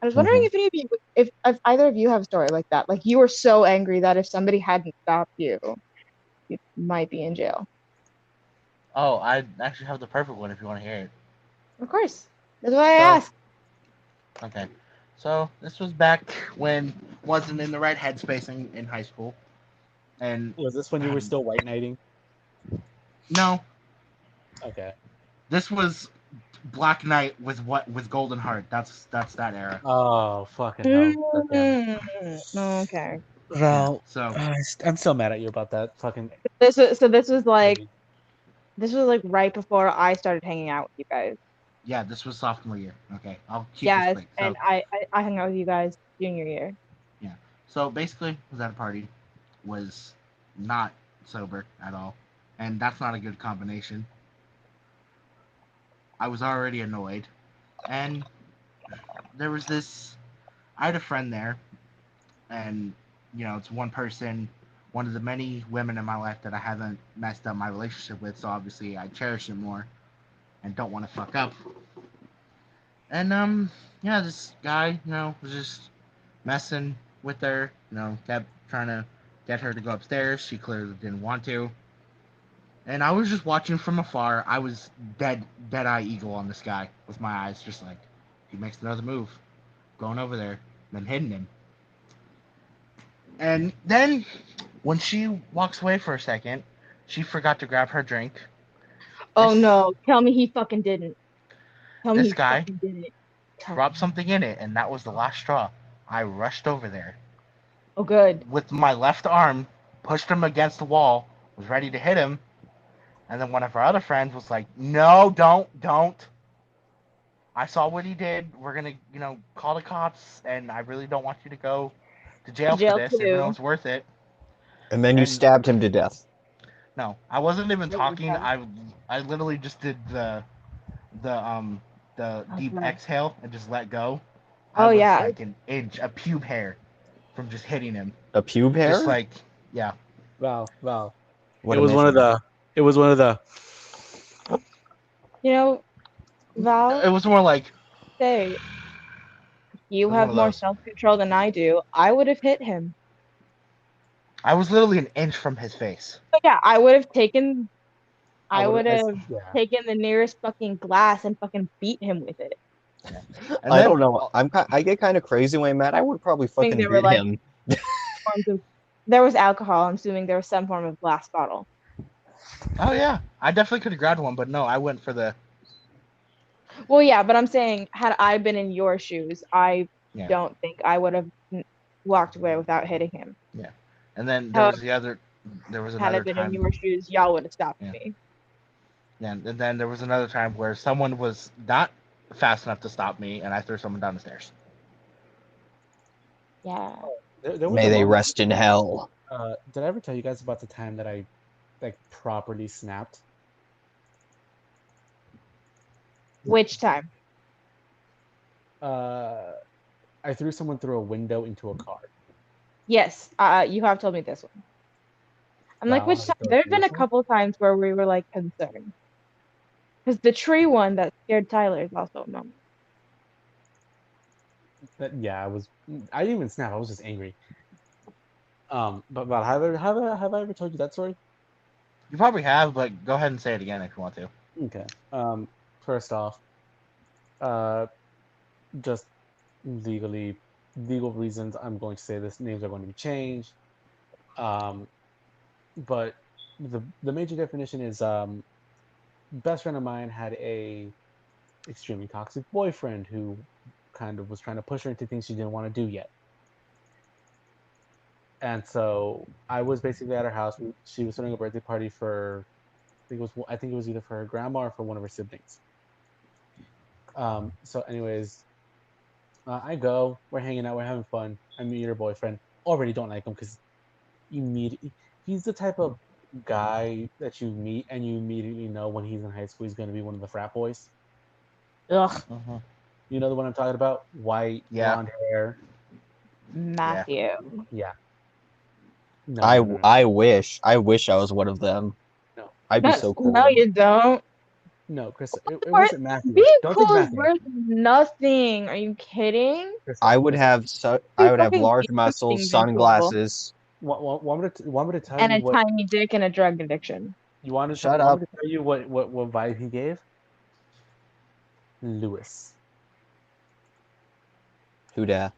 I was wondering if any of you, if either of you have a story like that, like you were so angry that if somebody hadn't stopped you, you might be in jail. Oh, I actually have the perfect one if you want to hear it. Of course, that's why I asked. Okay, so this was back when wasn't in the right headspace in high school. And Was this when you were still white knighting? no, Okay. this was Black Knight with Golden Heart. That's that era. Oh, fucking hell. Okay. Okay. Well, So I'm still mad at you about that fucking This was like movie. right before I started hanging out with you guys. yeah, this was sophomore year. Okay, I'll keep this Yes, quick. and So I hung out with you guys junior year. yeah, so basically, was at a party, was not sober at all, and that's not a good combination. I was already annoyed, and there was this. I had a friend there, and it's one person, one of the many women in my life that I haven't messed up my relationship with. So obviously, I cherish it more and don't want to fuck up. And yeah, this guy, was just messing with her. Kept trying to get her to go upstairs. She clearly didn't want to. And I was just watching from afar. I was dead eye eagle on this guy with my eyes, just like, he makes another move, going over there, then hitting him. And then when she walks away for a second, she forgot to grab her drink. Oh This no! Tell me he fucking didn't. Tell me this he guy fucking didn't. dropped something in it, and that was the last straw. I rushed over there Oh good. with my left arm, pushed him against the wall, was ready to hit him, and then one of our other friends was like, "No, don't. I saw what he did. We're gonna, call the cops, and I really don't want you to go to To jail for jail this. Even though too. it's worth it." And then you And stabbed him to death. no, I wasn't even What was talking. that? I literally just did the the deep Okay. exhale and just let go. I Oh was yeah. like an inch, a pube hair, from just hitting him. A pube Just hair? like, yeah. Wow. What It a was one of measurement. the. It was one of the. You know, Val, It was more like it say you was one have of more those. self-control than I do. I would have hit him. I was literally an inch from his face. But yeah, I would have taken. I I would. would have Yeah. taken the nearest fucking glass and fucking beat him with it. Yeah. And I then, don't know. I get kind of crazy when I'm mad. I would probably I think fucking there were beat like him. forms of. There was alcohol. I'm assuming there was some form of glass bottle. oh yeah, I definitely could have grabbed one, but no, I went for the Well, yeah, but I'm saying, had I been in your shoes, I yeah, don't think I would have walked away without hitting him. yeah. And then However, there was had I another been in time, your shoes, y'all would have stopped yeah, me. yeah. And then there was another time where someone was not fast enough to stop me, and I threw someone down the stairs. Yeah. There was May a they moment. rest in hell. Did I ever tell you guys about the time that I, like, properly snapped? Which time? I threw someone through a window into a car. Yes, you have told me this one. I'm like, Wow, which have I time? told There have you been this a one? couple times where we were like concerned. Because the tree one that scared Tyler is also a moment. Yeah, I didn't even snap. I was just angry. But have I ever told you that story? You probably have, but go ahead and say it again if you want to. Okay. First off, uh, just legal reasons, I'm going to say this. Names are going to be changed. Um, but the major definition is best friend of mine had a extremely toxic boyfriend who kind of was trying to push her into things she didn't want to do yet. And so I was basically at her house. She was throwing a birthday party for, I think it was either for her grandma or for one of her siblings. So anyways, I go. We're hanging out. We're having fun. I meet her boyfriend. Already don't like him because immediately he's the type of guy that you meet and you immediately know when he's in high school he's going to be one of the frat boys. Ugh, Mm-hmm. You know the one I'm talking about? White, Yeah. blonde hair. Matthew. Yeah. No. I wish I was one of them. No. I'd be so No, cool. you don't. No, Chris, it wasn't Matthew. Being Don't think cool is Matthew. worth nothing. Are you kidding? Krista, I would Krista, have You I would have fucking large need muscles, something being cool. sunglasses. want me to tell And you a what tiny dick and a drug addiction. want me Shut to up. tell you what vibe he gave? Lewis. Who dat?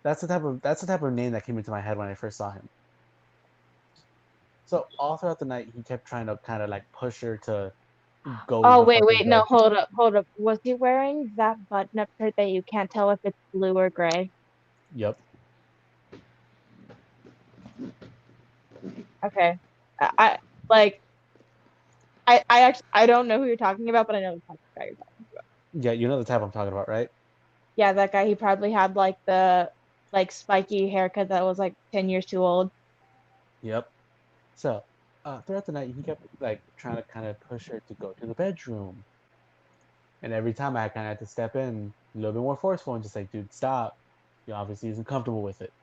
That's the type of name that came into my head when I first saw him. So all throughout the night, he kept trying to kind of like push her to go to Oh the wait, fucking wait, no, bed. hold up. Was he wearing that button-up shirt that you can't tell if it's blue or gray? Yep. Okay. I like I actually I don't know who you're talking about, but I know the type of guy you're talking about. Yeah, you know the type I'm talking about, right? Yeah, that guy, he probably had like the like spiky haircut that was like 10 years too old. Yep. So throughout the night, he kept like trying to kind of push her to go to the bedroom. And every time I kind of had to step in a little bit more forceful and just like, dude, stop. He obviously isn't comfortable with it.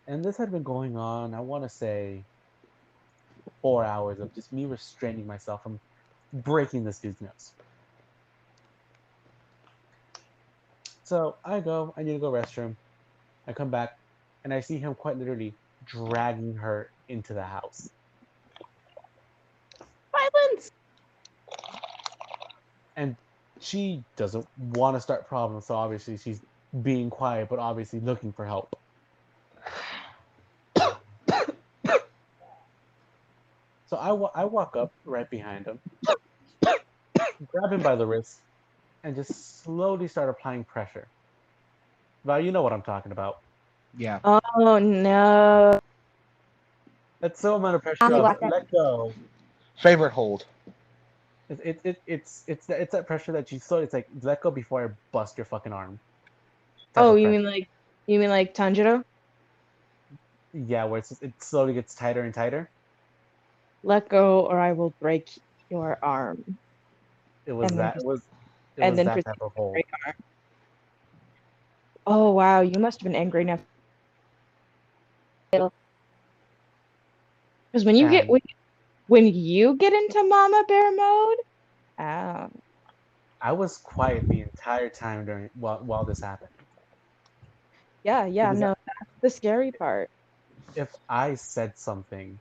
And this had been going on, I want to say, 4 hours of just me restraining myself from breaking this dude's nose. So I go, I need to go restroom. I come back, and I see him quite literally dragging her into the house. Violence. And she doesn't want to start problems, so obviously she's being quiet, but obviously looking for help. So I walk up right behind him, grab him by the wrist, and just slowly start applying pressure. Val, you know what I'm talking about. Yeah. Oh no. That so amount of pressure of let go. Favorite hold. It's that pressure that you slowly. It's like let go before I bust your fucking arm. Type Oh, of pressure. you mean like Tanjiro? Yeah, where it slowly gets tighter and tighter. Let go or I will break your arm. It was And then that. It and was then that proceed type of to hold. break arm. Oh wow, you must have been angry enough. Because when you get And when you get into Mama Bear mode, oh I was quiet the entire time during while this happened. yeah, Because no, that's the scary part. if I said something,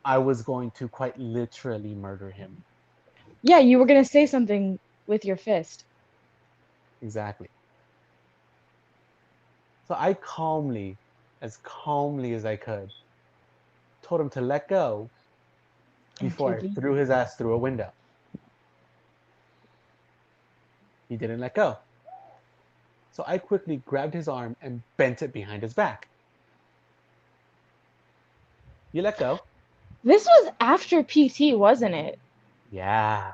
I was going to quite literally murder him. Yeah, you were gonna say something with your fist. Exactly. So I calmly as I could, told him to let go And before to I leave. threw his ass through a window. He didn't let go. So I quickly grabbed his arm and bent it behind his back. You let go? This was after PT, wasn't it? Yeah.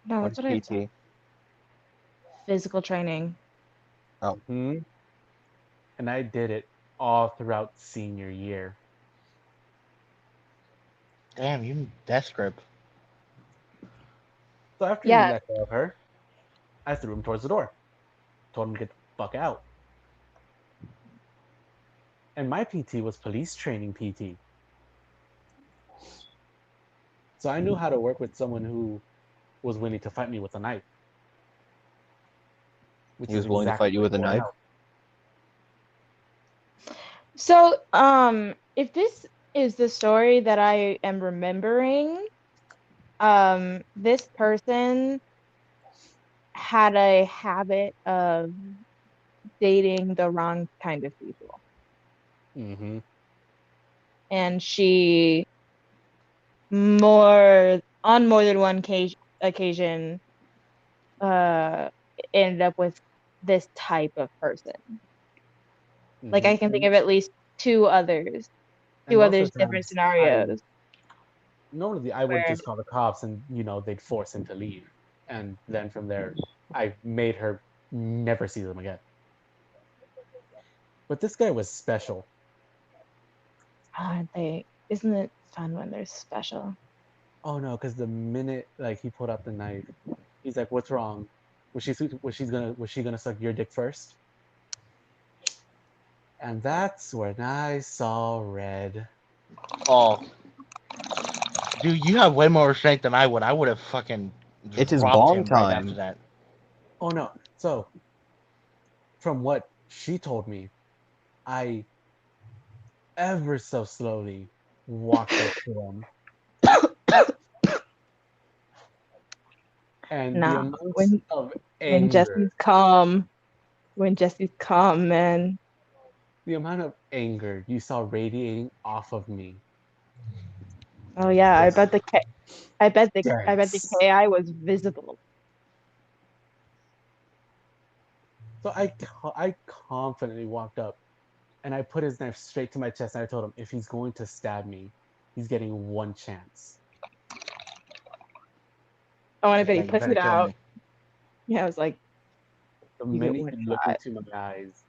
No, What that's is what I PT? physical training. Oh, Hmm. And I did it all throughout senior year. Damn, you death grip. So after he Yeah. let go of her, I threw him towards the door. Told him to get the fuck out. And my PT was police training PT. So I knew how to work with someone who was willing to fight me with a knife. Which he is was willing to exactly fight you what with a bore knife. out. So, if this is the story that I am remembering, this person had a habit of dating the wrong kind of people. Mm-hmm. And she more than one occasion uh ended up with this type of person. Like Mm-hmm. I can think of at least And two most of others the different times, I scenarios normally I would where just call the cops, and they'd force him to leave, and then from there, I made her never see them again. But this guy was special. aren't they? Isn't it fun when they're special? Oh no, because the minute like he pulled out the knife, he's like, "What's wrong? Was she gonna suck your dick first?" And that's when I saw red. Oh, dude, you have way more restraint than I would. I would have fucking It's his dropped bong him right after time. that. Oh no. So from what she told me, I ever so slowly walked up to him, and the Nah, amount when of when anger Jesse's calm. when Jesse's calm, man. The amount of anger you saw radiating off of me Oh yeah, was I bet the dense. KI was visible. So I confidently walked up and I put his knife straight to my chest and I told him, if he's going to stab me, he's getting one chance. Oh, and I bet Yeah, he you puts better it kill out. me. Yeah, I was like, The you get minute one he looked shot. into my eyes,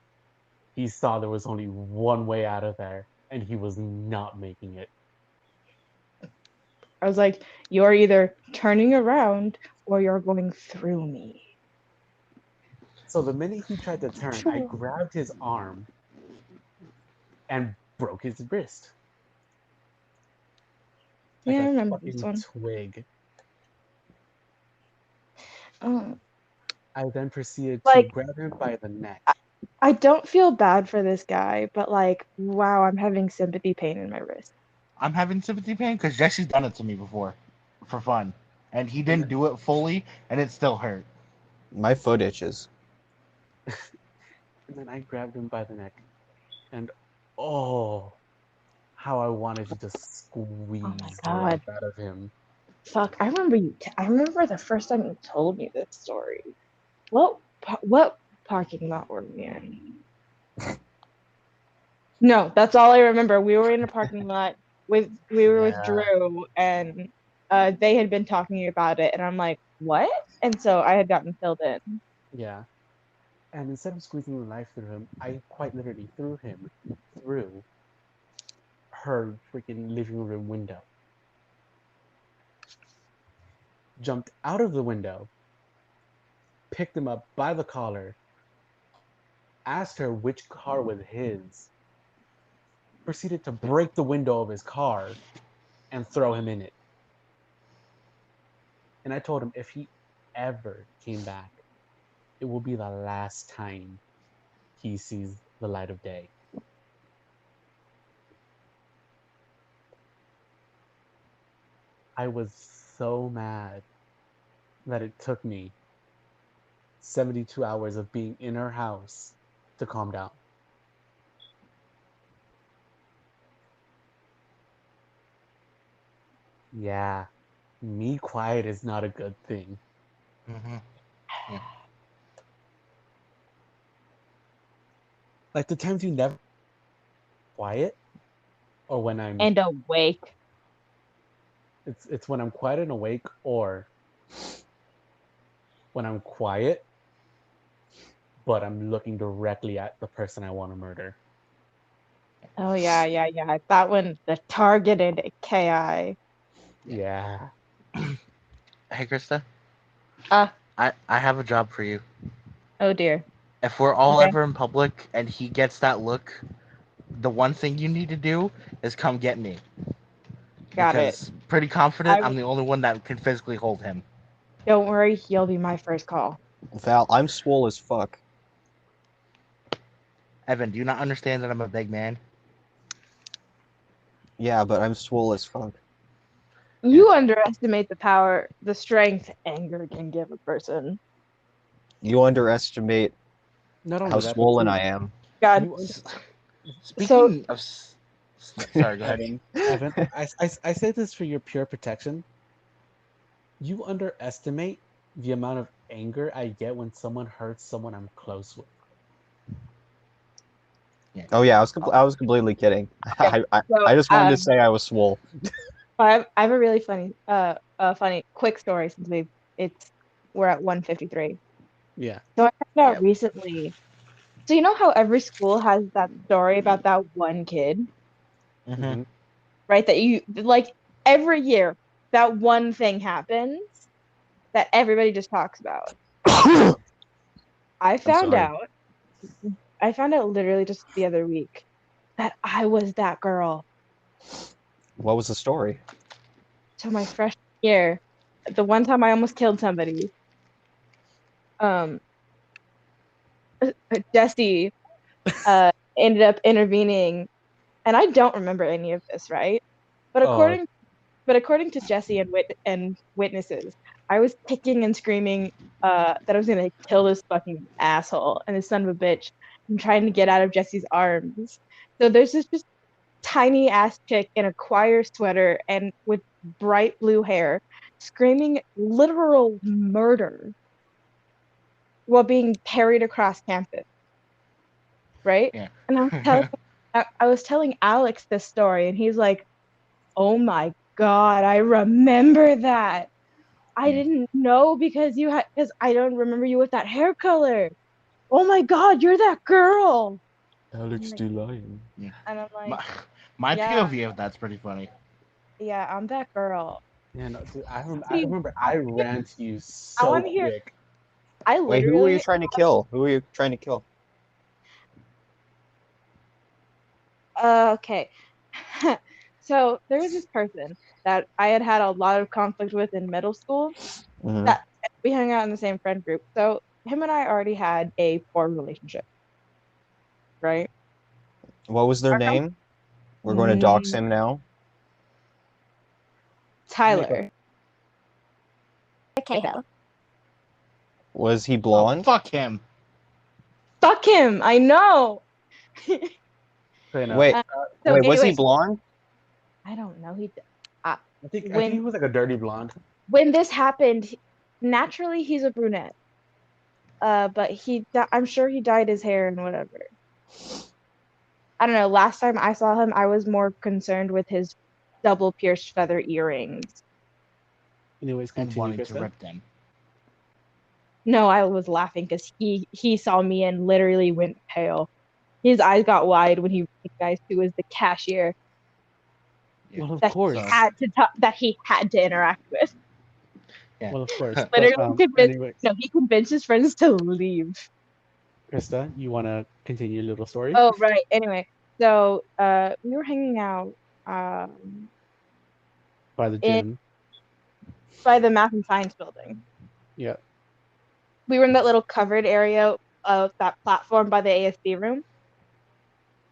he saw there was only one way out of there, and he was not making it. I was like, you're either turning around or you're going through me. So the minute he tried to turn, I grabbed his arm and broke his wrist. Like Yeah, I a remember this fucking one. twig. Oh, I then proceeded to like, grab him by the neck. I don't feel bad for this guy, but like, wow, I'm having sympathy pain in my wrist. I'm having sympathy pain because Jesse's done it to me before, for fun, and he didn't do it fully, and it still hurt. My foot itches. And then I grabbed him by the neck. And oh, how I wanted to just squeeze Oh my the God. life out of him. Fuck, I remember I remember the first time you told me this story. What parking lot were we in? No, that's all I remember. We were in a parking lot we were with Yeah. Drew, and they had been talking about it, and I'm like, what? And so I had gotten filled in. Yeah. And instead of squeezing the knife through him, I quite literally threw him through her freaking living room window. Jumped out of the window, picked him up by the collar, asked her which car was his, proceeded to break the window of his car and throw him in it. And I told him if he ever came back, it will be the last time he sees the light of day. I was so mad that it took me 72 hours of being in her house to calm down. Yeah, me quiet is not a good thing. Mm-hmm. Yeah. Like the times you never quiet, or when I'm And awake. it's when I'm quiet and awake, or when I'm quiet but I'm looking directly at the person I want to murder. Oh yeah. That one, the targeted KI. Yeah. Hey, Krista, Uh I have a job for you. oh dear. If we're all Okay. ever in public and he gets that look, the one thing you need to do is come get me. Got it. Because pretty confident I I'm the only one that can physically hold him. Don't worry, he'll be my first call. Val, I'm swole as fuck. Evan, do you not understand that I'm a big man? Yeah, but I'm swole as fuck. You underestimate the strength anger can give a person. You underestimate Not only how that, but swollen I am. God. you Speaking of... Sorry, go ahead. Evan, I say this for your pure protection. You underestimate the amount of anger I get when someone hurts someone I'm close with. Oh yeah, I was completely kidding. Okay, so, I just wanted to say I was swole. I have a really funny quick story since we're at 1:53. Yeah. So I found out Yep. recently. So you know how every school has that story about that one kid, Mm-hmm. right? That you like every year that one thing happens that everybody just talks about. I found sorry. out I found out literally just the other week that I was that girl. What was the story? So my freshman year, the one time I almost killed somebody, um, Jesse ended up intervening, and I don't remember any of this, right? But Oh, according to Jesse and witnesses, I was kicking and screaming that I was gonna kill this fucking asshole and this son of a bitch and trying to get out of Jesse's arms. So there's this just tiny ass chick in a choir sweater and with bright blue hair screaming literal murder while being carried across campus. Right? Yeah. And I was telling Alex this story and he's like, "Oh my God, I remember that. I didn't know because I don't remember you with that hair color. Oh my God, you're that girl." Alex like- DeLion. And I'm like, My Yeah. POV of that's pretty funny. yeah, I'm that girl. Yeah, no, dude, I remember I ran to you I so wanna hear- quick. I Wait, who were you literally, trying to kill? Who were you trying to kill? okay. So there was this person that I had a lot of conflict with in middle school. Mhm. That we hung out in the same friend group. So him and I already had a poor relationship, right? What was their name? We're going to dox him now. Tyler. Cahill. Was he Oh, blonde? fuck him. Fuck him. I know. Okay, no, Wait, So wait, was he anyway, blonde? I don't know. I think when- he was like a dirty blonde. When this happened, naturally he's a brunette. But I'm sure he dyed his hair and whatever. I don't know. Last time I saw him, I was more concerned with his double pierced feather earrings. Anyways, And continue, wanting to Krista. rip them. No, I was laughing because he saw me and literally went pale. His eyes got wide when he recognized who was the cashier Well, of that course. he had to interact with. Yeah. Well, of course. Literally But, convinced, anyways, no, he convinced his friends to leave. Krista, you want to continue your little story? Oh, right. Anyway, so we were hanging out um, By the in- gym. by the math and science building. Yeah. We were in that little covered area of that platform by the ASB room.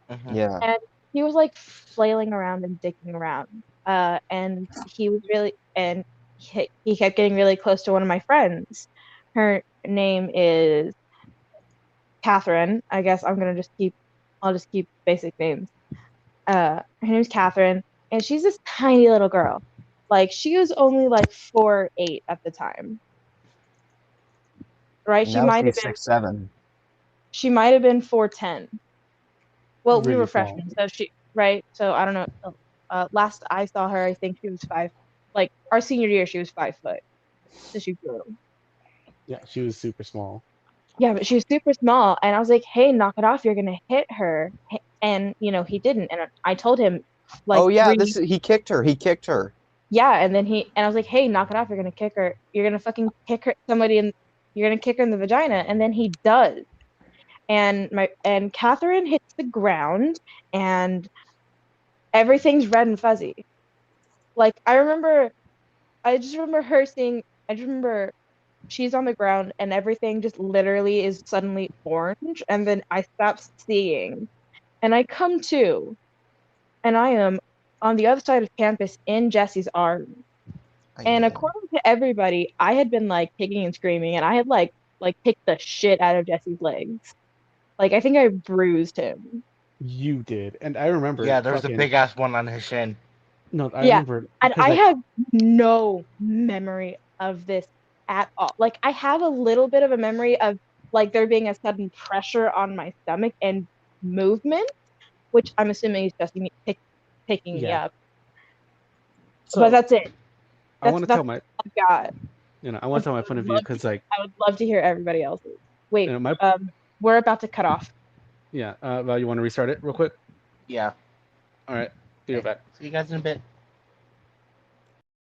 Mhm. Yeah. He was like flailing around and digging around. And he was he kept getting really close to one of my friends. Her name is Catherine. I guess I'll just keep basic names. Her name's Catherine, and she's this tiny little girl. Like she was only like 4'8" at the time. Right? Now she's 6'7". She might have been 4'10". Well, we Really were small. freshmen, so right? So I don't know. Last I saw her, I think she was 5. Like our senior year, she was 5 foot. So she grew. Yeah, she was super small. Yeah, but she was super small, and I was like, "Hey, knock it off! You're gonna hit her." And he didn't, and I told him, like, Oh yeah, he kicked her. He kicked her. yeah, and I was like, "Hey, knock it off! You're gonna kick her. You're gonna fucking kick her. You're gonna kick her in the vagina." And then he does, and Catherine hits the ground, and everything's red and fuzzy. Like I just remember her seeing. I just remember she's on the ground and everything just literally is suddenly orange, and then I stop seeing, and I come to, and I am on the other side of campus in Jesse's arms. And according to everybody, I had been like kicking and screaming, and I had like kicked the shit out of Jesse's legs. Like I think I bruised him. You did, and I remember. Yeah, there's a fucking- big ass one on his shin. No, I Yeah, remember. And 'cause, I like, have no memory of this at all. Like I have a little bit of a memory of like there being a sudden pressure on my stomach and movement, which I'm assuming is just me picking me Yeah. up. So But that's it. I want to that's tell my, all I've got. I want to tell my point of view because, like, I would love to hear everybody else's. Wait, my, we're about to cut off. yeah. Val, you want to restart it real quick? Yeah. All right. Be right back. See you guys in a bit.